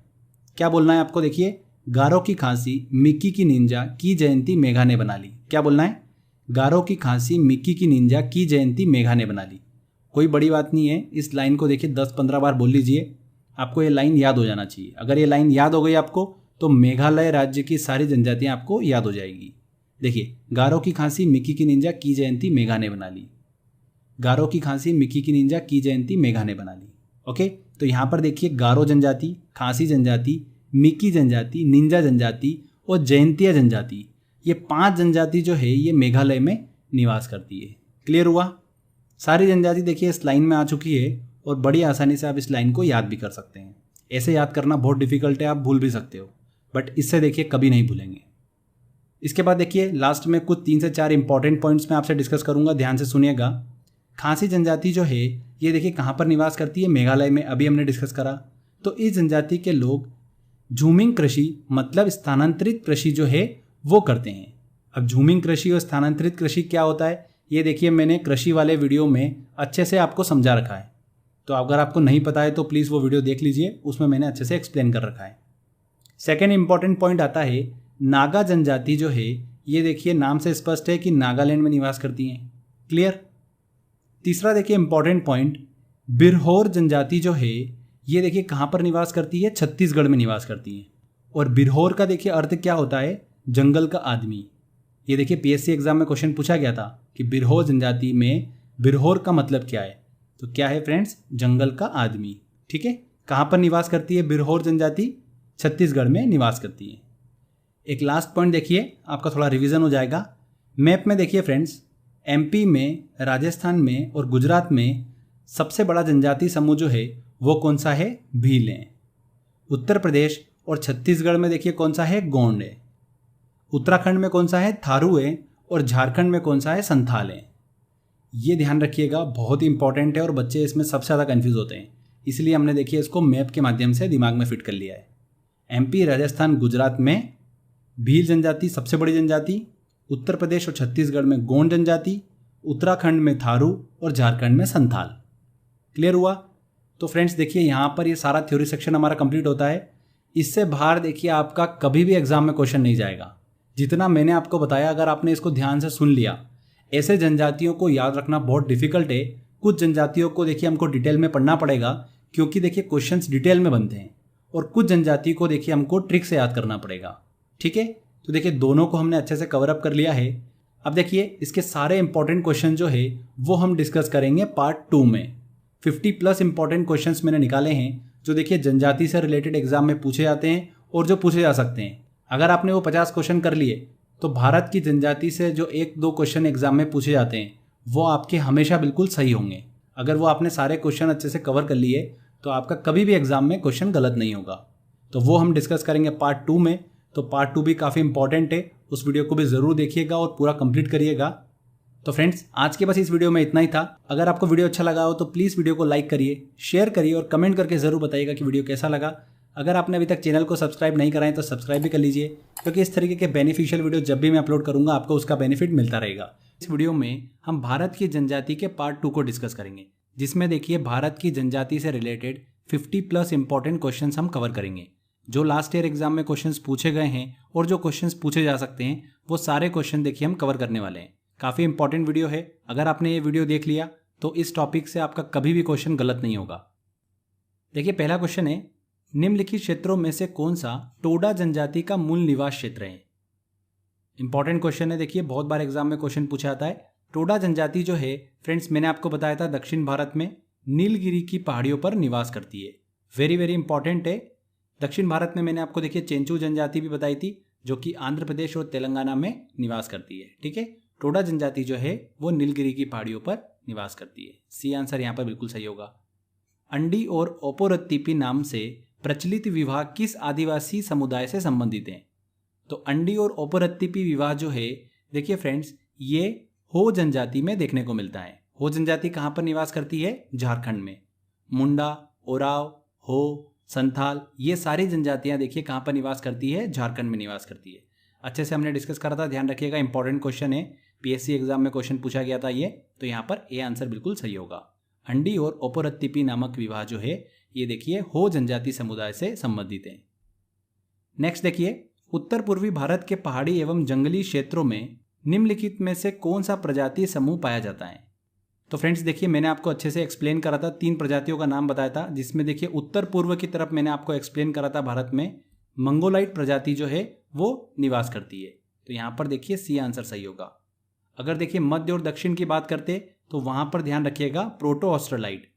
क्या बोलना है आपको, देखिए गारो की खांसी मिक्की की निंजा की जयंती मेघा ने बना ली। क्या बोलना है, गारो की खांसी मिक्की की निंजा की जयंती मेघा ने बना ली। कोई बड़ी बात नहीं है, इस लाइन को देखिए 10-15 बार बोल लीजिए, आपको ये लाइन याद हो जाना चाहिए। अगर ये लाइन याद हो गई आपको तो मेघालय राज्य की सारी जनजातियाँ आपको याद हो जाएगी। देखिए गारो की खांसी मिक्की की निंजा की जयंती मेघा ने बना ली। गारो की खांसी मिक्की की निंजा की जयंती मेघा ने बना ली। ओके, तो यहाँ पर देखिए गारो जनजाति, खांसी जनजाति, मिक्की जनजाति, निंजा जनजाति और जयंतिया जनजाति, ये 5 जनजाति जो है ये मेघालय में निवास करती है। क्लियर हुआ। सारी जनजाति देखिए इस लाइन में आ चुकी है और बड़ी आसानी से आप इस लाइन को याद भी कर सकते हैं। ऐसे याद करना बहुत डिफिकल्ट है, आप भूल भी सकते हो, बट इससे देखिए कभी नहीं भूलेंगे। इसके बाद देखिए लास्ट में कुछ 3 से 4 इंपॉर्टेंट पॉइंट्स मैं आपसे डिस्कस करूंगा, ध्यान से सुनिएगा। खांसी जनजाति जो है ये देखिए कहाँ पर निवास करती है, मेघालय में, अभी हमने डिस्कस करा। तो इस जनजाति के लोग झूमिंग कृषि मतलब स्थानांतरित कृषि जो है वो करते हैं। अब झूमिंग कृषि और स्थानांतरित कृषि क्या होता है ये देखिए मैंने कृषि वाले वीडियो में अच्छे से आपको समझा रखा है, तो अगर आपको नहीं पता है तो प्लीज़ वो वीडियो देख लीजिए, उसमें मैंने अच्छे से एक्सप्लेन कर रखा है। सेकेंड इंपॉर्टेंट पॉइंट आता है नागा जनजाति जो है ये देखिए नाम से स्पष्ट है कि नागालैंड में निवास करती हैं। क्लियर। तीसरा देखिए इंपॉर्टेंट पॉइंट बिरहोर जनजाति जो है ये देखिए कहाँ पर निवास करती है, छत्तीसगढ़ में निवास करती है। और बिरहोर का देखिए अर्थ क्या होता है, जंगल का आदमी। ये देखिए पीएससी एग्जाम में क्वेश्चन पूछा गया था कि बिरहोर जनजाति में बिरहोर का मतलब क्या है, तो क्या है फ्रेंड्स, जंगल का आदमी। ठीक है, कहाँ पर निवास करती है बिरहोर जनजाति? छत्तीसगढ़ में निवास करती है। एक लास्ट पॉइंट देखिए, आपका थोड़ा रिवीजन हो जाएगा। मैप में देखिए फ्रेंड्स, एमपी में, राजस्थान में और गुजरात में सबसे बड़ा जनजाति समूह जो है वो कौन सा है? भील है। उत्तर प्रदेश और छत्तीसगढ़ में देखिए कौन सा है? गोंड है। उत्तराखंड में कौन सा है? थारू है। और झारखंड में कौन सा है? संथाल है। ये ध्यान रखिएगा, बहुत ही इंपॉर्टेंट है और बच्चे इसमें सबसे ज़्यादा कंफ्यूज होते हैं, इसलिए हमने देखिए इसको मैप के माध्यम से दिमाग में फिट कर लिया है। एमपी, राजस्थान, गुजरात में भील जनजाति सबसे बड़ी जनजाति, उत्तर प्रदेश और छत्तीसगढ़ में गोंड जनजाति, उत्तराखंड में थारू और झारखंड में संथाल। क्लियर हुआ? तो फ्रेंड्स देखिए यहाँ पर ये सारा थ्योरी सेक्शन हमारा कंप्लीट होता है। इससे बाहर देखिए आपका कभी भी एग्जाम में क्वेश्चन नहीं जाएगा। जितना मैंने आपको बताया, अगर आपने इसको ध्यान से सुन लिया, ऐसे जनजातियों को याद रखना बहुत डिफिकल्ट है। कुछ जनजातियों को देखिए हमको डिटेल में पढ़ना पड़ेगा, क्योंकि देखिए क्वेश्चंस डिटेल में बनते हैं, और कुछ जनजाति को देखिए हमको ट्रिक से याद करना पड़ेगा। ठीक है, तो देखिए दोनों को हमने अच्छे से कवर अप कर लिया है। अब देखिए इसके सारे इंपॉर्टेंट क्वेश्चन जो है वो हम डिस्कस करेंगे पार्ट 2 में। 50+ इंपॉर्टेंट क्वेश्चंस मैंने निकाले हैं जो देखिए जनजाति से रिलेटेड एग्जाम में पूछे जाते हैं और जो पूछे जा सकते हैं। अगर आपने वो 50 क्वेश्चन कर लिए तो भारत की जनजाति से जो 1-2 क्वेश्चन एग्जाम में पूछे जाते हैं वो आपके हमेशा बिल्कुल सही होंगे। अगर वो आपने सारे क्वेश्चन अच्छे से कवर कर लिए तो आपका कभी भी एग्जाम में क्वेश्चन गलत नहीं होगा। तो वो हम डिस्कस करेंगे पार्ट 2 में। तो पार्ट 2 भी काफ़ी इंपॉर्टेंट है, उस वीडियो को भी ज़रूर देखिएगा और पूरा कंप्लीट करिएगा। तो फ्रेंड्स आज के बस इस वीडियो में इतना ही था। अगर आपको वीडियो अच्छा लगा हो तो प्लीज़ वीडियो को लाइक करिए, शेयर करिए और कमेंट करके ज़रूर बताइएगा कि वीडियो कैसा लगा। अगर आपने अभी तक चैनल को सब्सक्राइब नहीं करा है तो सब्सक्राइब भी कर लीजिए, क्योंकि इस तरीके के बेनिफिशियल वीडियो जब भी मैं अपलोड करूंगा आपको उसका बेनिफिट मिलता रहेगा। इस वीडियो में हम भारत की जनजाति के पार्ट 2 को डिस्कस करेंगे, जिसमें देखिए भारत की जनजाति से रिलेटेड 50+ इंपॉर्टेंट क्वेश्चन हम कवर करेंगे। जो लास्ट ईयर एग्जाम में क्वेश्चंस पूछे गए हैं और जो क्वेश्चंस पूछे जा सकते हैं वो सारे क्वेश्चन देखिए हम कवर करने वाले हैं। काफ़ी इंपॉर्टेंट वीडियो है। अगर आपने ये वीडियो देख लिया तो इस टॉपिक से आपका कभी भी क्वेश्चन गलत नहीं होगा। देखिए पहला क्वेश्चन है, निम्नलिखित क्षेत्रों में से कौन सा टोडा जनजाति का मूल निवास क्षेत्र है? इंपॉर्टेंट क्वेश्चन है, देखिए बहुत बार एग्जाम में क्वेश्चन पूछा जाता है। टोडा जनजाति जो है फ्रेंड्स मैंने आपको बताया था दक्षिण भारत में नीलगिरी की पहाड़ियों पर निवास करती है। वेरी वेरी इंपॉर्टेंट है। दक्षिण भारत में मैंने आपको देखिए चेंचू जनजाति भी बताई थी जो कि आंध्र प्रदेश और तेलंगाना में निवास करती है। ठीक है, टोडा जनजाति जो है वो नीलगिरी की पहाड़ियों पर निवास करती है। सी आंसर यहाँ पर बिल्कुल सही होगा। अंडी और ओपोरत्तिपी नाम से प्रचलित विवाह किस आदिवासी समुदाय से संबंधित हैं? तो अंडी और ओपोरत्तिपी विवाह जो है देखिए फ्रेंड्स ये हो जनजाति में देखने को मिलता है। हो जनजाति कहाँ पर निवास करती है? झारखंड में। मुंडा, ओराव, हो, संथाल ये सारी जनजातियां देखिए कहाँ पर निवास करती है? झारखंड में निवास करती है। अच्छे से हमने डिस्कस करा था, ध्यान रखिएगा, इंपॉर्टेंट क्वेश्चन है, पीएससी एग्जाम में क्वेश्चन पूछा गया था ये। तो यहाँ पर ए आंसर बिल्कुल सही होगा। अंडी और ओपोरत्तिपी नामक विवाह जो है ये देखिए हो जनजाति समुदाय से संबंधित है। नेक्स्ट देखिए, उत्तर पूर्वी भारत के पहाड़ी एवं जंगली क्षेत्रों में निम्नलिखित में से कौन सा प्रजाति समूह पाया जाता है? तो फ्रेंड्स देखिए मैंने आपको अच्छे से एक्सप्लेन करा था, 3 प्रजातियों का नाम बताया था, जिसमें देखिए उत्तर पूर्व की तरफ मैंने आपको एक्सप्लेन करा था भारत में मंगोलाइट प्रजाति जो है वो निवास करती है। तो यहाँ पर देखिए सी आंसर सही होगा। अगर देखिए मध्य और दक्षिण की बात करते तो वहाँ पर ध्यान रखिएगा प्रोटो ऑस्ट्रेलाइट,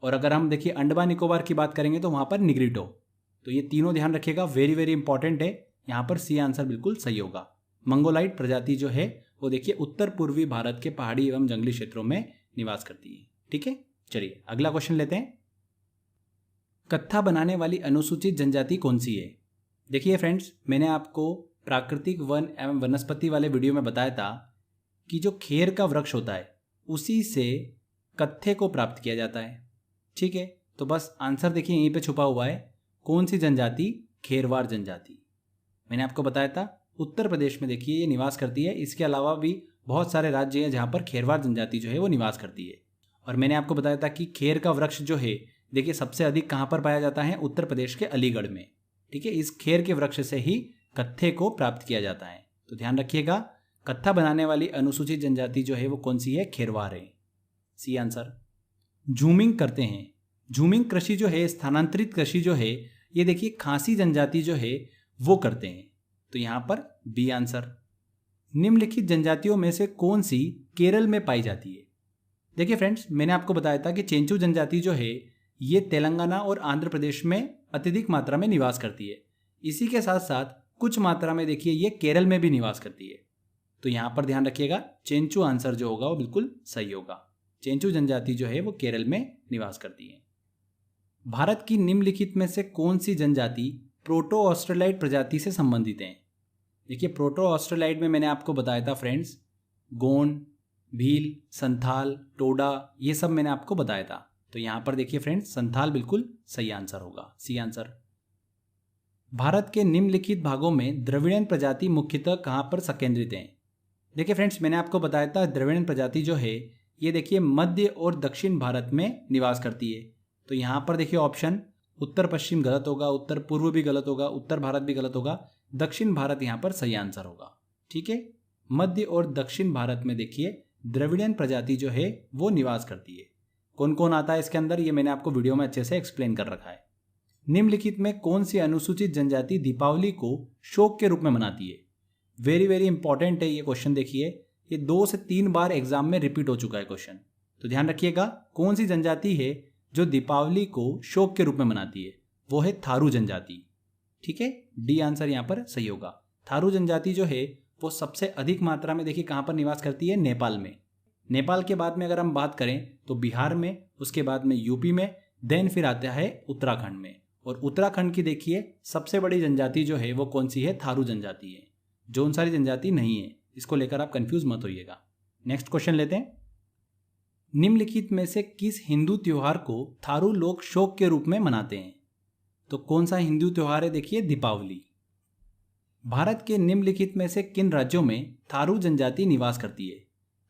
और अगर हम देखिए अंडमान निकोबार की बात करेंगे तो वहाँ पर निग्रिटो। तो ये तीनों ध्यान रखिएगा, वेरी वेरी इंपॉर्टेंट है। यहाँ पर सी आंसर बिल्कुल सही होगा। मंगोलाइट प्रजाति जो है वो देखिए उत्तर पूर्वी भारत के पहाड़ी एवं जंगली क्षेत्रों में निवास करती है। ठीक है, चलिए अगला क्वेश्चन लेते हैं। कत्था बनाने वाली अनुसूचित जनजाति कौन सी है? देखिए फ्रेंड्स मैंने आपको प्राकृतिक वन एवं वनस्पति वाले वीडियो में बताया था कि जो खेर का वृक्ष होता है उसी से कत्थे को प्राप्त किया जाता है। ठीक है, तो बस आंसर देखिए यहीं पे छुपा हुआ है। कौन सी जनजाति? खेरवार जनजाति। मैंने आपको बताया था उत्तर प्रदेश में देखिए ये निवास करती है। इसके अलावा भी बहुत सारे राज्य हैं जहाँ पर खेरवार जनजाति जो है वो निवास करती है। और मैंने आपको बताया था कि खेर का वृक्ष जो है देखिए सबसे अधिक कहाँ पर पाया जाता है? उत्तर प्रदेश के अलीगढ़ में। ठीक है, इस खेर के वृक्ष से ही कत्थे को प्राप्त किया जाता है। तो ध्यान रखिएगा, कत्था बनाने वाली अनुसूचित जनजाति जो है वो कौन सी है? खेरवार है। C answer. झूमिंग करते हैं। झूमिंग कृषि जो है, स्थानांतरित कृषि जो है, ये देखिए खासी जनजाति जो है वो करते हैं। तो यहाँ पर बी आंसर। निम्नलिखित जनजातियों में से कौन सी केरल में पाई जाती है? देखिए फ्रेंड्स, मैंने आपको बताया था कि चेंचू जनजाति जो है ये तेलंगाना और आंध्र प्रदेश में अत्यधिक मात्रा में निवास करती है। इसी के साथ साथ कुछ मात्रा में देखिए ये केरल में भी निवास करती है। तो यहाँ पर ध्यान रखिएगा, चेंचू आंसर जो होगा वो बिल्कुल सही होगा। चेंचू जनजाति जो है वो केरल में निवास करती है। भारत की निम्नलिखित में से कौन सी जनजाति प्रोटो ऑस्ट्रेलाइड प्रजाति से संबंधित है? देखिए प्रोटो ऑस्ट्रेलाइड में मैंने आपको बताया था फ्रेंड्स, गोंड, भील, संथाल, टोडा, ये सब मैंने आपको बताया था। तो यहां पर देखिए फ्रेंड्स, संथाल बिल्कुल सही आंसर होगा, सी आंसर। भारत के निम्नलिखित भागों में द्रविड़ियन प्रजाति मुख्यतः कहां पर संकेंद्रित है? देखिए फ्रेंड्स, मैंने आपको बताया था द्रविड़ियन प्रजाति जो है ये देखिए मध्य और दक्षिण भारत में निवास करती है। तो यहां पर देखिए ऑप्शन उत्तर पश्चिम गलत होगा, उत्तर पूर्व भी गलत होगा, उत्तर भारत भी गलत होगा, दक्षिण भारत यहां पर सही आंसर होगा। ठीक है, मध्य और दक्षिण भारत में देखिए द्रविड़ियन प्रजाति जो है वो निवास करती है। कौन कौन आता है इसके अंदर ये मैंने आपको वीडियो में अच्छे से एक्सप्लेन कर रखा है। निम्नलिखित में कौन सी अनुसूचित जनजाति दीपावली को शोक के रूप में मनाती है? वेरी वेरी इंपॉर्टेंट है ये क्वेश्चन। देखिए ये 2 से 3 बार एग्जाम में रिपीट हो चुका है क्वेश्चन, तो ध्यान रखिएगा। कौन सी जनजाति है जो दीपावली को शोक के रूप में मनाती है? वो है थारू जनजाति। ठीक है, डी आंसर यहां पर सही होगा। थारू जनजाति जो है वो सबसे अधिक मात्रा में देखिए कहां पर निवास करती है? नेपाल में। नेपाल के बाद में अगर हम बात करें तो बिहार में, उसके बाद में यूपी में, देन फिर आता है उत्तराखंड में। और उत्तराखंड की देखिए सबसे बड़ी जनजाति जो है वो कौन सी है? थारू जनजाति है। जौन सारी जनजाति नहीं है, इसको लेकर आप कंफ्यूज मत होइएगा। नेक्स्ट क्वेश्चन लेते हैं। निम्नलिखित में से किस हिंदू त्योहार को थारू लोग शोक के रूप में मनाते हैं? तो कौन सा हिंदू त्योहार है? देखिए दीपावली। भारत के निम्नलिखित में से किन राज्यों में थारू जनजाति निवास करती है?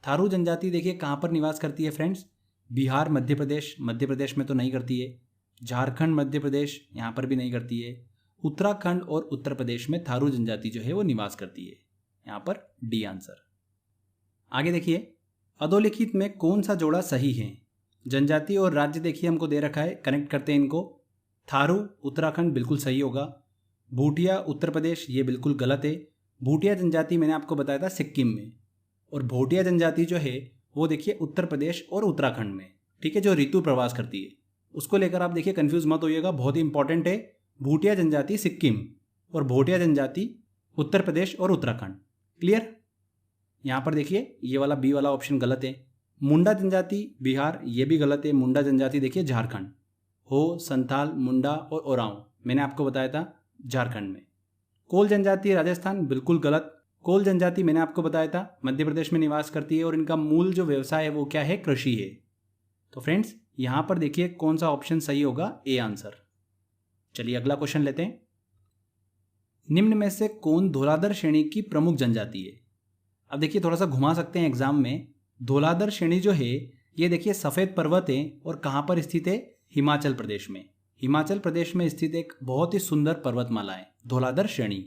थारू जनजाति देखिए कहां पर निवास करती है फ्रेंड्स? बिहार, मध्य प्रदेश में तो नहीं करती है। झारखंड, मध्य प्रदेश, यहां पर भी नहीं करती है। उत्तराखंड और उत्तर प्रदेश में थारू जनजाति जो है वो निवास करती है। यहां पर डी आंसर। आगे देखिए, अधोलिखित में कौन सा जोड़ा सही है? जनजाति और राज्य देखिए हमको दे रखा है, कनेक्ट करते हैं इनको। थारू उत्तराखंड बिल्कुल सही होगा। भूटिया उत्तर प्रदेश ये बिल्कुल गलत है। भूटिया जनजाति मैंने आपको बताया था सिक्किम में, और भोटिया जनजाति जो है वो देखिए उत्तर प्रदेश और उत्तराखंड में। ठीक है, जो ऋतु प्रवास करती है उसको लेकर आप देखिए कंफ्यूज मत होइएगा, बहुत ही इंपॉर्टेंट है। भूटिया जनजाति सिक्किम और भोटिया जनजाति उत्तर प्रदेश और उत्तराखंड। क्लियर? यहां पर देखिए ये वाला बी वाला ऑप्शन गलत है। मुंडा जनजाति बिहार ये भी गलत है। मुंडा जनजाति देखिए झारखंड। हो, संथाल, मुंडा और ओरांव मैंने आपको बताया था झारखंड में। कोल जनजाति राजस्थान बिल्कुल गलत। कोल जनजाति मैंने आपको बताया था मध्य प्रदेश में निवास करती है और इनका मूल जो व्यवसाय है वो क्या है? कृषि है। तो फ्रेंड्स यहां पर देखिए कौन सा ऑप्शन सही होगा? A answer. चलिए अगला क्वेश्चन लेते हैं। निम्न में से कौन धौलाधर श्रेणी की प्रमुख जनजाति है? अब देखिए थोड़ा सा घुमा सकते हैं एग्जाम में। धौलाधर श्रेणी जो है ये देखिए सफेद पर्वत है और कहां पर स्थित है? हिमाचल प्रदेश में। हिमाचल प्रदेश में स्थित एक बहुत ही सुंदर पर्वतमाला है धौलाधर श्रेणी।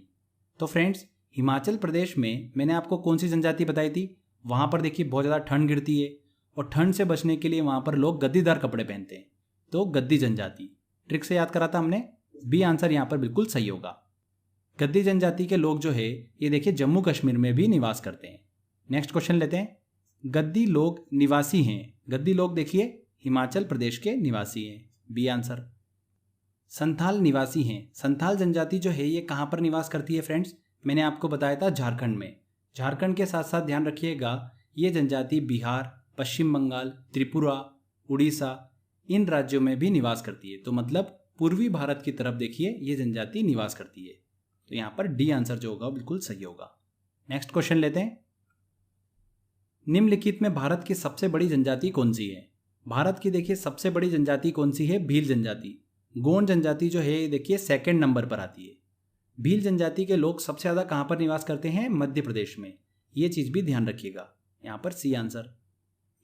तो फ्रेंड्स हिमाचल प्रदेश में मैंने आपको कौन सी जनजाति बताई थी? वहां पर देखिए बहुत ज़्यादा ठंड गिरती है और ठंड से बचने के लिए वहां पर लोग गद्दीदार कपड़े पहनते हैं। तो गद्दी जनजाति, ट्रिक से याद करा था हमने। बी आंसर यहां पर बिल्कुल सही होगा। गद्दी जनजाति के लोग जो है ये देखिए जम्मू कश्मीर में भी निवास करते हैं। नेक्स्ट क्वेश्चन लेते हैं। गद्दी लोग निवासी हैं। गद्दी लोग देखिए हिमाचल प्रदेश के निवासी हैं। B answer. संथाल निवासी हैं। संथाल जनजाति जो है ये कहां पर निवास करती है फ्रेंड्स? मैंने आपको बताया था झारखंड में। झारखंड के साथ साथ ध्यान रखिएगा ये जनजाति बिहार, पश्चिम बंगाल, त्रिपुरा, उड़ीसा इन राज्यों में भी निवास करती है। तो मतलब पूर्वी भारत की तरफ देखिए ये जनजाति निवास करती है। तो यहां पर डी आंसर जो होगा बिल्कुल सही होगा। नेक्स्ट क्वेश्चन लेते हैं। निम्नलिखित में भारत की सबसे बड़ी जनजाति कौन सी है? भारत की देखिए सबसे बड़ी जनजाति कौन सी है? भील जनजाति। गोंड जनजाति जो है देखिए सेकंड नंबर पर आती है। भील जनजाति के लोग सबसे ज्यादा कहां पर निवास करते हैं? मध्य प्रदेश में। ये चीज भी ध्यान रखिएगा। यहां पर सी आंसर।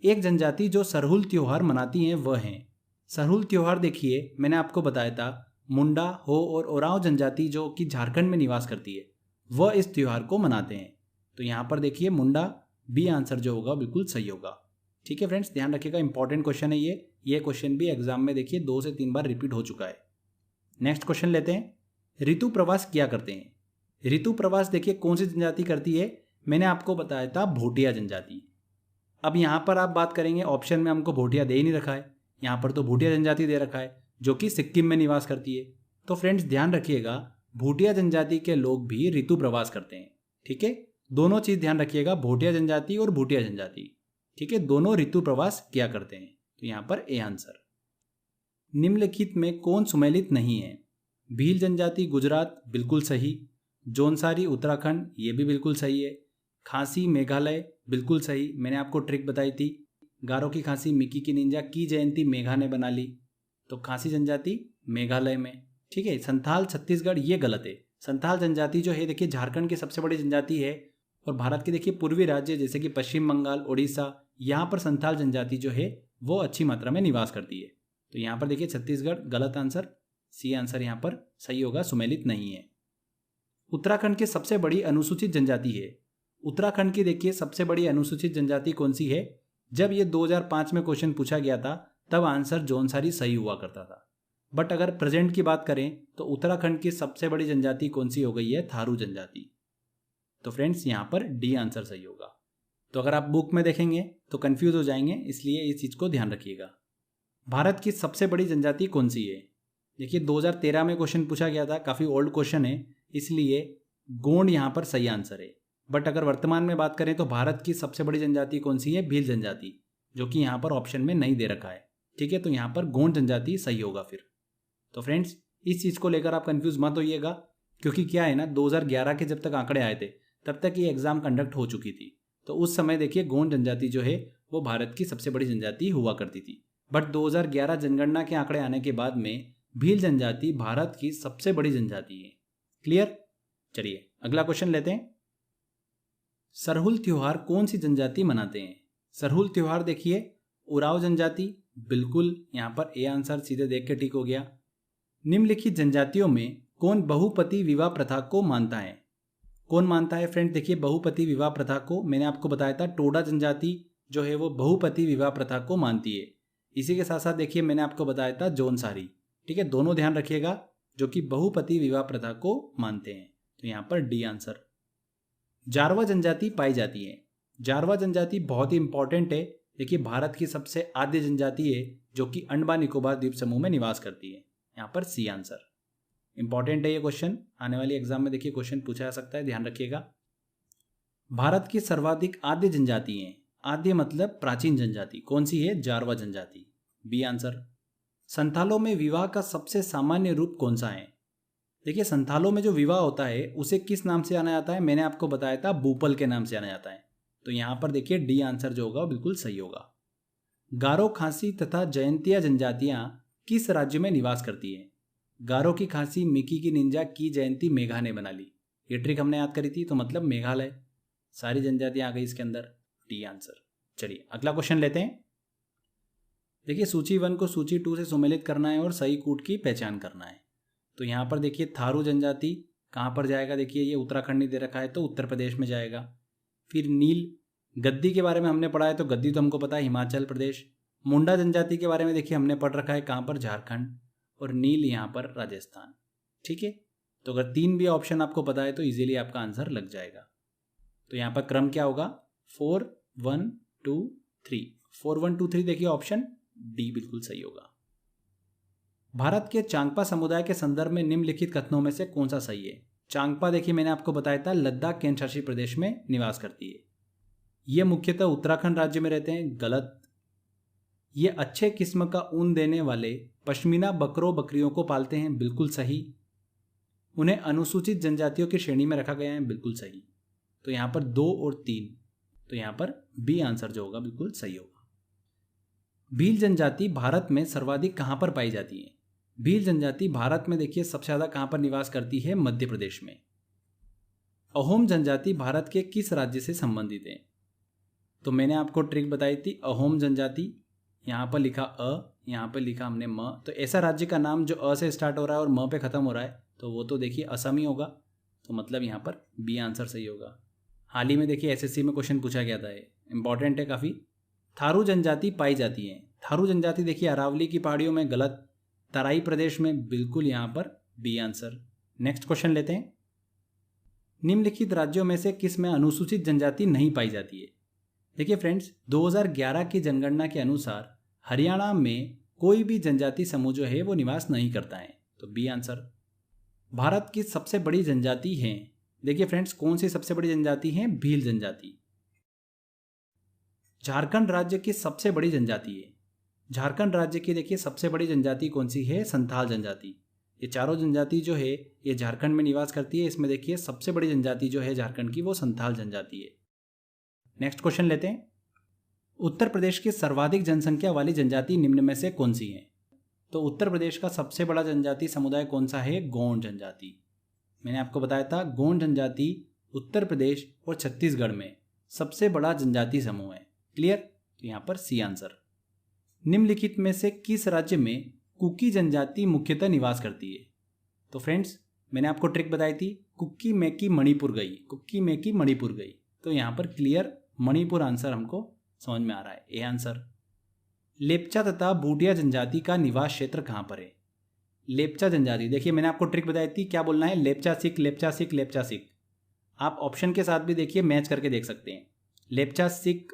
एक जनजाति जो सरहुल त्योहार मनाती है वह है। सरहुल त्योहार देखिए मैंने आपको बताया था मुंडा, हो और ओरांव जनजाति जो कि झारखंड में निवास करती है वह इस त्योहार को मनाते हैं। तो यहां पर देखिए मुंडा, बी आंसर जो होगा बिल्कुल सही होगा। ठीक है फ्रेंड्स, ध्यान रखिएगा, इंपॉर्टेंट क्वेश्चन है ये क्वेश्चन भी एग्जाम में देखिए 2 से 3 बार रिपीट हो चुका है। नेक्स्ट क्वेश्चन लेते हैं। ऋतु प्रवास क्या करते हैं? ऋतु प्रवास देखिए कौन सी जनजाति करती है? मैंने आपको बताया था भोटिया जनजाति। अब यहाँ पर आप बात करेंगे, ऑप्शन में हमको भोटिया दे ही नहीं रखा है, यहाँ पर तो भूटिया जनजाति दे रखा है जो कि सिक्किम में निवास करती है। तो फ्रेंड्स ध्यान रखिएगा, भूटिया जनजाति के लोग भी ऋतु प्रवास करते हैं। ठीक है, दोनों चीज ध्यान रखिएगा, भोटिया जनजाति और भूटिया जनजाति, ठीक है, दोनों ऋतु प्रवास किया करते हैं। तो यहां पर ए आंसर। निम्नलिखित में कौन सुमेलित नहीं है? भील जनजाति गुजरात, बिल्कुल सही। जौनसारी उत्तराखंड, ये भी बिल्कुल सही है। खासी मेघालय, बिल्कुल सही, मैंने आपको ट्रिक बताई थी। गारो की खासी, मिकी की निंजा की जयंती मेघा ने बना ली, तो खासी जनजाति मेघालय में। ठीक है, संथाल छत्तीसगढ़, ये गलत है। संथाल जनजाति जो है देखिए झारखंड की सबसे बड़ी जनजाति है, और भारत के देखिए पूर्वी राज्य जैसे कि पश्चिम बंगाल, उड़ीसा, यहाँ पर संथाल जनजाति जो है वो अच्छी मात्रा में निवास करती है। तो यहाँ पर देखिए छत्तीसगढ़ गलत आंसर, सी आंसर यहाँ पर सही होगा, सुमेलित नहीं है। उत्तराखंड की सबसे बड़ी अनुसूचित जनजाति है। उत्तराखंड की देखिए सबसे बड़ी अनुसूचित जनजाति कौन सी है? जब ये 2005 में क्वेश्चन पूछा गया था तब आंसर जौनसारी सही हुआ करता था, बट अगर प्रेजेंट की बात करें तो उत्तराखंड की सबसे बड़ी जनजाति कौन सी हो गई है? थारू जनजाति। तो फ्रेंड्स यहाँ पर डी आंसर सही होगा। तो अगर आप बुक में देखेंगे तो कंफ्यूज हो जाएंगे, इसलिए इस चीज को ध्यान रखिएगा। भारत की सबसे बड़ी जनजाति कौन सी है? देखिए 2013 में क्वेश्चन पूछा गया था, काफी ओल्ड क्वेश्चन है, इसलिए गोंड यहाँ पर सही आंसर है। बट अगर वर्तमान में बात करें तो भारत की सबसे बड़ी जनजाति कौन सी है? भील जनजाति, जो कि यहाँ पर ऑप्शन में नहीं दे रखा है। ठीक है, तो यहाँ पर गोंड जनजाति सही होगा फिर। तो फ्रेंड्स इस चीज को लेकर आप कंफ्यूज मत होइएगा, क्योंकि क्या है ना, 2011 के जब तक आंकड़े आए थे तब तक ये एग्जाम कंडक्ट हो चुकी थी। तो उस समय देखिए गोंड जनजाति जो है वो भारत की सबसे बड़ी जनजाति हुआ करती थी, बट 2011 जनगणना के आंकड़े आने के बाद में भील जनजाति भारत की सबसे बड़ी जनजाति है। क्लियर? चलिए अगला क्वेश्चन लेते हैं। सरहुल त्योहार कौन सी जनजाति मनाते हैं? सरहुल त्योहार देखिए उराव जनजाति, बिल्कुल यहाँ पर ए आंसर सीधे देख के ठीक हो गया। निम्नलिखित जनजातियों में कौन बहुपति विवाह प्रथा को मानता है? कौन मानता है फ्रेंड? देखिए बहुपति विवाह प्रथा को मैंने आपको बताया था, टोडा जनजाति जो है वो बहुपति विवाह प्रथा को मानती है। इसी के साथ साथ देखिए मैंने आपको बताया था जौनसारी। ठीक है, दोनों ध्यान रखिएगा, जो कि बहुपति विवाह प्रथा को मानते हैं। तो यहाँ पर डी आंसर। जारवा जनजाति पाई जाती है। जारवा जनजाति बहुत ही इंपॉर्टेंट है। देखिए भारत की सबसे आद्य जनजाति है जो कि अंडमान निकोबार द्वीप समूह में निवास करती है। यहाँ पर सी आंसर। इंपॉर्टेंट है ये क्वेश्चन, आने वाली एग्जाम में देखिए क्वेश्चन पूछा जा सकता है, ध्यान रखिएगा। भारत की सर्वाधिक आद्य जनजाति है। आद्य मतलब प्राचीन जनजाति, कौन सी है? जारवा जनजाति, बी आंसर। संथालों में विवाह का सबसे सामान्य रूप कौन सा है? देखिए संथालों में जो विवाह होता है उसे किस नाम से जाना जाता है? मैंने आपको बताया था बूपल के नाम से जाना जाता है। तो यहां पर देखिए डी आंसर जो होगा बिल्कुल सही होगा। गारो, खासी तथा जयंतिया जनजातियां किस राज्य में निवास करती है? गारो की खासी, मिकी की निंजा, की जयंती मेघा ने बना ली। ये ट्रिक हमने याद करी थी, तो मतलब मेघालय। सारी जनजातियां आ गई इसके अंदर, डी आंसर। चलिए अगला क्वेश्चन लेते हैं। देखिए सूची 1 को सूची 2 से सुमेलित करना है और सही कूट की पहचान करना है। तो यहाँ पर देखिए थारू जनजाति कहाँ पर जाएगा? देखिए ये उत्तराखंड नहीं दे रखा है तो उत्तर प्रदेश में जाएगा। फिर नील, गद्दी के बारे में हमने पढ़ा है तो गद्दी तो हमको पता है हिमाचल प्रदेश। मुंडा जनजाति के बारे में देखिए हमने पढ़ रखा है कहाँ पर? झारखंड। और नील यहाँ पर राजस्थान। ठीक है, तो अगर 3 भी ऑप्शन आपको पता है तो इजीली आपका आंसर लग जाएगा। तो यहाँ पर क्रम क्या होगा? 4 1 2 3। 4 1 2 3 देखिए ऑप्शन डी बिल्कुल सही होगा। भारत के चांगपा समुदाय के संदर्भ में निम्नलिखित कथनों में से कौन सा सही है? चांगपा देखिए मैंने आपको बताया था लद्दाख केंद्र शासित प्रदेश में निवास करती है। ये मुख्यतः उत्तराखंड राज्य में रहते हैं, गलत। ये अच्छे किस्म का ऊन देने वाले पश्मीना बकरों बकरियों को पालते हैं, बिल्कुल सही। उन्हें अनुसूचित जनजातियों की श्रेणी में रखा गया है, बिल्कुल सही। तो यहां पर 2 और 3, तो यहां पर बी आंसर जो होगा बिल्कुल सही होगा। भील जनजाति भारत में सर्वाधिक कहां पर पाई जाती है? भील जनजाति भारत में देखिए सबसे ज्यादा कहां पर निवास करती है? मध्य प्रदेश में। अहोम जनजाति भारत के किस राज्य से संबंधित है? तो मैंने आपको ट्रिक बताई थी, अहोम जनजाति, यहां पर लिखा अ, यहां पर लिखा हमने म। तो ऐसा राज्य का नाम जो अ से स्टार्ट हो रहा है और म पे खत्म हो रहा है तो वो तो देखिए असम ही होगा। तो मतलब यहां पर बी आंसर सही होगा। हाल ही में देखिए एसएससी में क्वेश्चन पूछा गया था, इंपॉर्टेंट है काफी। थारू जनजाति पाई जाती है। थारू जनजाति देखिए अरावली की पहाड़ियों में, गलत। तराई प्रदेश में, बिल्कुल यहां पर बी आंसर। नेक्स्ट क्वेश्चन लेते हैं। निम्नलिखित राज्यों में से किस में अनुसूचित जनजाति नहीं पाई जाती है? देखिए फ्रेंड्स, 2011 की जनगणना के अनुसार हरियाणा में कोई भी जनजाति समूह जो है वो निवास नहीं करता है, तो बी आंसर। भारत की सबसे बड़ी जनजाति है, देखिए फ्रेंड्स कौन सी सबसे बड़ी जनजाति है? भील जनजाति। झारखंड राज्य की सबसे बड़ी जनजाति है, झारखंड राज्य की देखिए सबसे बड़ी जनजाति कौन सी है? संथाल जनजाति। ये चारों जनजाति जो है ये झारखंड में निवास करती है। इसमें देखिए सबसे बड़ी जनजाति जो है झारखंड की वो संथाल जनजाति है। नेक्स्ट क्वेश्चन लेते हैं। उत्तर प्रदेश की सर्वाधिक जनसंख्या वाली जनजाति निम्न में से कौन सी है? तो उत्तर प्रदेश का सबसे बड़ा जनजाति समुदाय कौन सा है? गोंड जनजाति। मैंने आपको बताया था गोंड जनजाति उत्तर प्रदेश और छत्तीसगढ़ में सबसे बड़ा जनजाति समूह है। क्लियर? तो यहाँ पर सी आंसर। निम्नलिखित में से किस राज्य में कुकी जनजाति मुख्यतः निवास करती है? तो फ्रेंड्स मैंने आपको ट्रिक बताई थी, कुकी मैकी मणिपुर गई, कुकी मैकी मणिपुर गई। तो यहाँ पर क्लियर मणिपुर आंसर हमको समझ में आ रहा है, ए आंसर। लेप्चा तथा भूटिया जनजाति का निवास क्षेत्र कहाँ पर है? लेप्चा जनजाति, देखिए मैंने आपको ट्रिक बताई थी, क्या बोलना है? लेप्चा सिख, लेप्चा सिख, लेप्चा सिख। आप ऑप्शन के साथ भी देखिए मैच करके देख सकते हैं। लेप्चा सिख,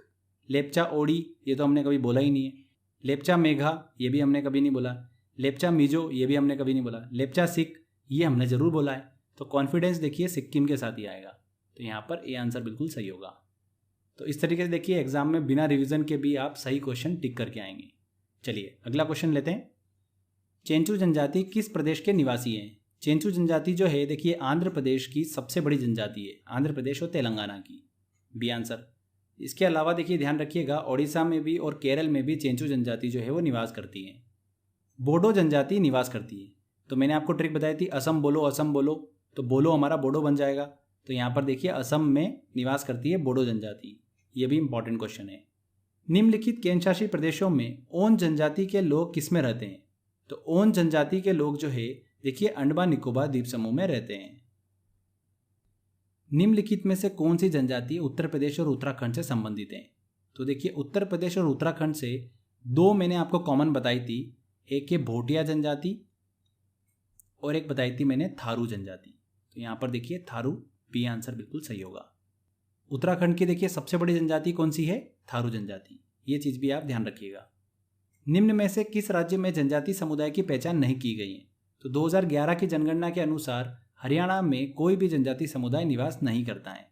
लेप्चा ओडी, ये तो हमने कभी बोला ही नहीं है। लेप्चा मेघा, ये भी हमने कभी नहीं बोला। लेप्चा मिजो, ये भी हमने कभी नहीं बोला। लेप्चा सिख, ये हमने जरूर बोला है। तो कॉन्फिडेंस देखिए सिक्किम के साथ ही आएगा। तो यहाँ पर ए आंसर बिल्कुल सही होगा। तो इस तरीके से देखिए एग्जाम में बिना रिवीजन के भी आप सही क्वेश्चन टिक करके आएंगे। चलिए अगला क्वेश्चन लेते हैं। चेंचू जनजाति किस प्रदेश के निवासी हैं? चेंचू जनजाति जो है देखिए आंध्र प्रदेश की सबसे बड़ी जनजाति है, आंध्र प्रदेश और तेलंगाना की, बी आंसर। इसके अलावा देखिए ध्यान रखिएगा ओडिशा में भी और केरल में भी चेंचू जनजाति जो है वो निवास करती है। बोडो जनजाति निवास करती है। तो मैंने आपको ट्रिक बताई थी, असम बोलो, असम बोलो, तो बोलो हमारा बोडो बन जाएगा। तो यहाँ पर देखिए असम में निवास करती है बोडो जनजाति। ये भी इंपॉर्टेंट क्वेश्चन है। निम्नलिखित केंद्रशासित प्रदेशों में ओन जनजाति के लोग किस में रहते हैं? तो ओन जनजाति के लोग जो है देखिए अंडमान निकोबार द्वीप समूह में रहते हैं। निम्नलिखित में से कौन सी जनजाति उत्तर प्रदेश और उत्तराखंड से संबंधित है? तो देखिए उत्तर प्रदेश और उत्तराखंड से दो मैंने आपको कॉमन बताई थी, एक है भोटिया जनजाति और एक बताई थी मैंने थारू जनजाति। तो यहाँ पर देखिए थारू, बी आंसर बिल्कुल सही होगा। उत्तराखंड की देखिए सबसे बड़ी जनजाति कौन सी है? थारू जनजाति। ये चीज भी आप ध्यान रखिएगा। निम्न में से किस राज्य में जनजाति समुदाय की पहचान नहीं की गई है? तो 2011 की जनगणना के अनुसार हरियाणा में कोई भी जनजाति समुदाय निवास नहीं करता है।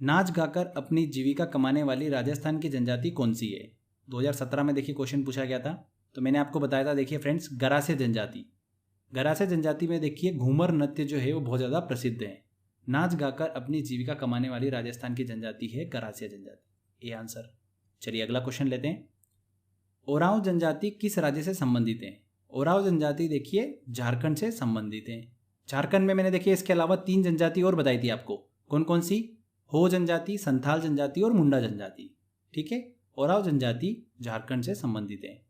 नाच गाकर अपनी जीविका कमाने वाली राजस्थान की जनजाति कौन सी है? 2017 में देखिए क्वेश्चन पूछा गया था। तो मैंने आपको बताया था देखिए फ्रेंड्स गरासिया जनजाति। गरासिया जनजाति में देखिए घूमर नृत्य जो है वो बहुत ज़्यादा प्रसिद्ध है। नाच गाकर अपनी जीविका कमाने वाली राजस्थान की जनजाति है गरासिया जनजाति, ए आंसर। चलिए अगला क्वेश्चन लेते हैं। ओरांव जनजाति किस राज्य से संबंधित है? ओरांव जनजाति देखिए झारखंड से संबंधित है। झारखंड में मैंने देखिए इसके अलावा 3 जनजाति और बताई थी आपको, कौन कौन सी? हो जनजाति, संथाल जनजाति और मुंडा जनजाति। ठीक है, ओरांव जनजाति झारखंड से संबंधित है।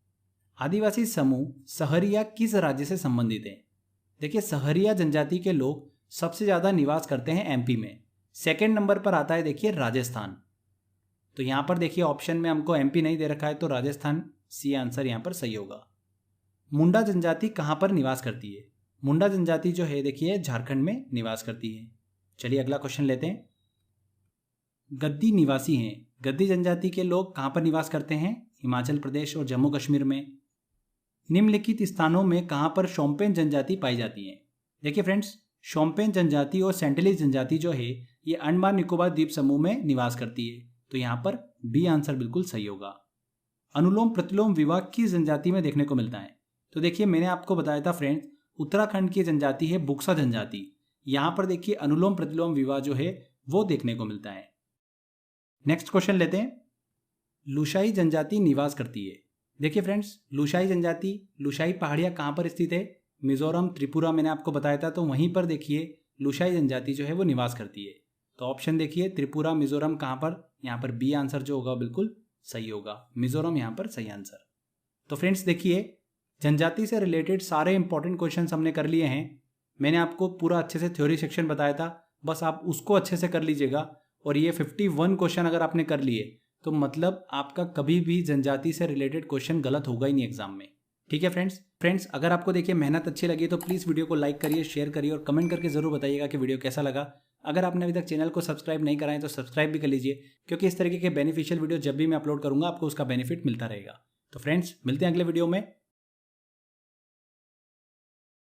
आदिवासी समूह सहरिया किस राज्य से संबंधित है? देखिए सहरिया जनजाति के लोग सबसे ज्यादा निवास करते हैं एमपी में। सेकंड नंबर पर आता है देखिए राजस्थान। तो यहां पर देखिए ऑप्शन में हमको एमपी नहीं दे रखा है, तो राजस्थान सी आंसर यहां पर सही होगा। मुंडा जनजाति कहां पर निवास करती है? मुंडा जनजाति जो है देखिए झारखंड में निवास करती है। चलिए अगला क्वेश्चन लेते हैं। गद्दी निवासी हैं, गद्दी जनजाति के लोग कहां पर निवास करते हैं? हिमाचल प्रदेश और जम्मू कश्मीर में। निम्नलिखित स्थानों में कहां पर शोम्पेन जनजाति पाई जाती है? देखिए फ्रेंड्स शोम्पेन जनजाति और सेंटिलीज जनजाति जो है ये अंडमान निकोबार द्वीप समूह में निवास करती है। तो यहां पर बी आंसर बिल्कुल सही होगा। अनुलोम प्रतिलोम विवाह किस जनजाति में देखने को मिलता है? तो देखिए मैंने आपको बताया था फ्रेंड्स उत्तराखंड की जनजाति है बुक्सा जनजाति। यहां पर देखिए अनुलोम प्रतिलोम विवाह जो है वो देखने को मिलता है। नेक्स्ट क्वेश्चन लेते हैं। लुशाई जनजाति निवास करती है। देखिए फ्रेंड्स लुशाई जनजाति, लुशाई पहाड़ियां कहां पर स्थित है? मिजोरम, त्रिपुरा मैंने आपको बताया था। तो वहीं पर देखिए लुशाई जनजाति जो है वो निवास करती है। तो ऑप्शन देखिए त्रिपुरा, मिजोरम कहां पर? यहाँ पर बी आंसर जो होगा बिल्कुल सही होगा, मिजोरम यहाँ पर सही आंसर। तो फ्रेंड्स देखिए जनजाति से रिलेटेड सारे इंपॉर्टेंट क्वेश्चंस हमने कर लिए हैं। मैंने आपको पूरा अच्छे से थ्योरी सेक्शन बताया था, बस आप उसको अच्छे से कर लीजिएगा। और ये 51 क्वेश्चन अगर आपने कर लिए तो मतलब आपका कभी भी जनजाति से रिलेटेड क्वेश्चन गलत होगा ही नहीं एग्जाम में। ठीक है फ्रेंड्स अगर आपको देखिए मेहनत अच्छी लगी तो प्लीज़ वीडियो को लाइक करिए, शेयर करिए और कमेंट करके जरूर बताइएगा कि वीडियो कैसा लगा। अगर आपने अभी तक चैनल को सब्सक्राइब नहीं कराएं तो सब्सक्राइब भी कर लीजिए, क्योंकि इस तरीके के बेनिफिशियल वीडियो जब भी मैं अपलोड करूंगा आपको उसका बेनिफिट मिलता रहेगा। तो फ्रेंड्स, मिलते हैं अगले वीडियो में।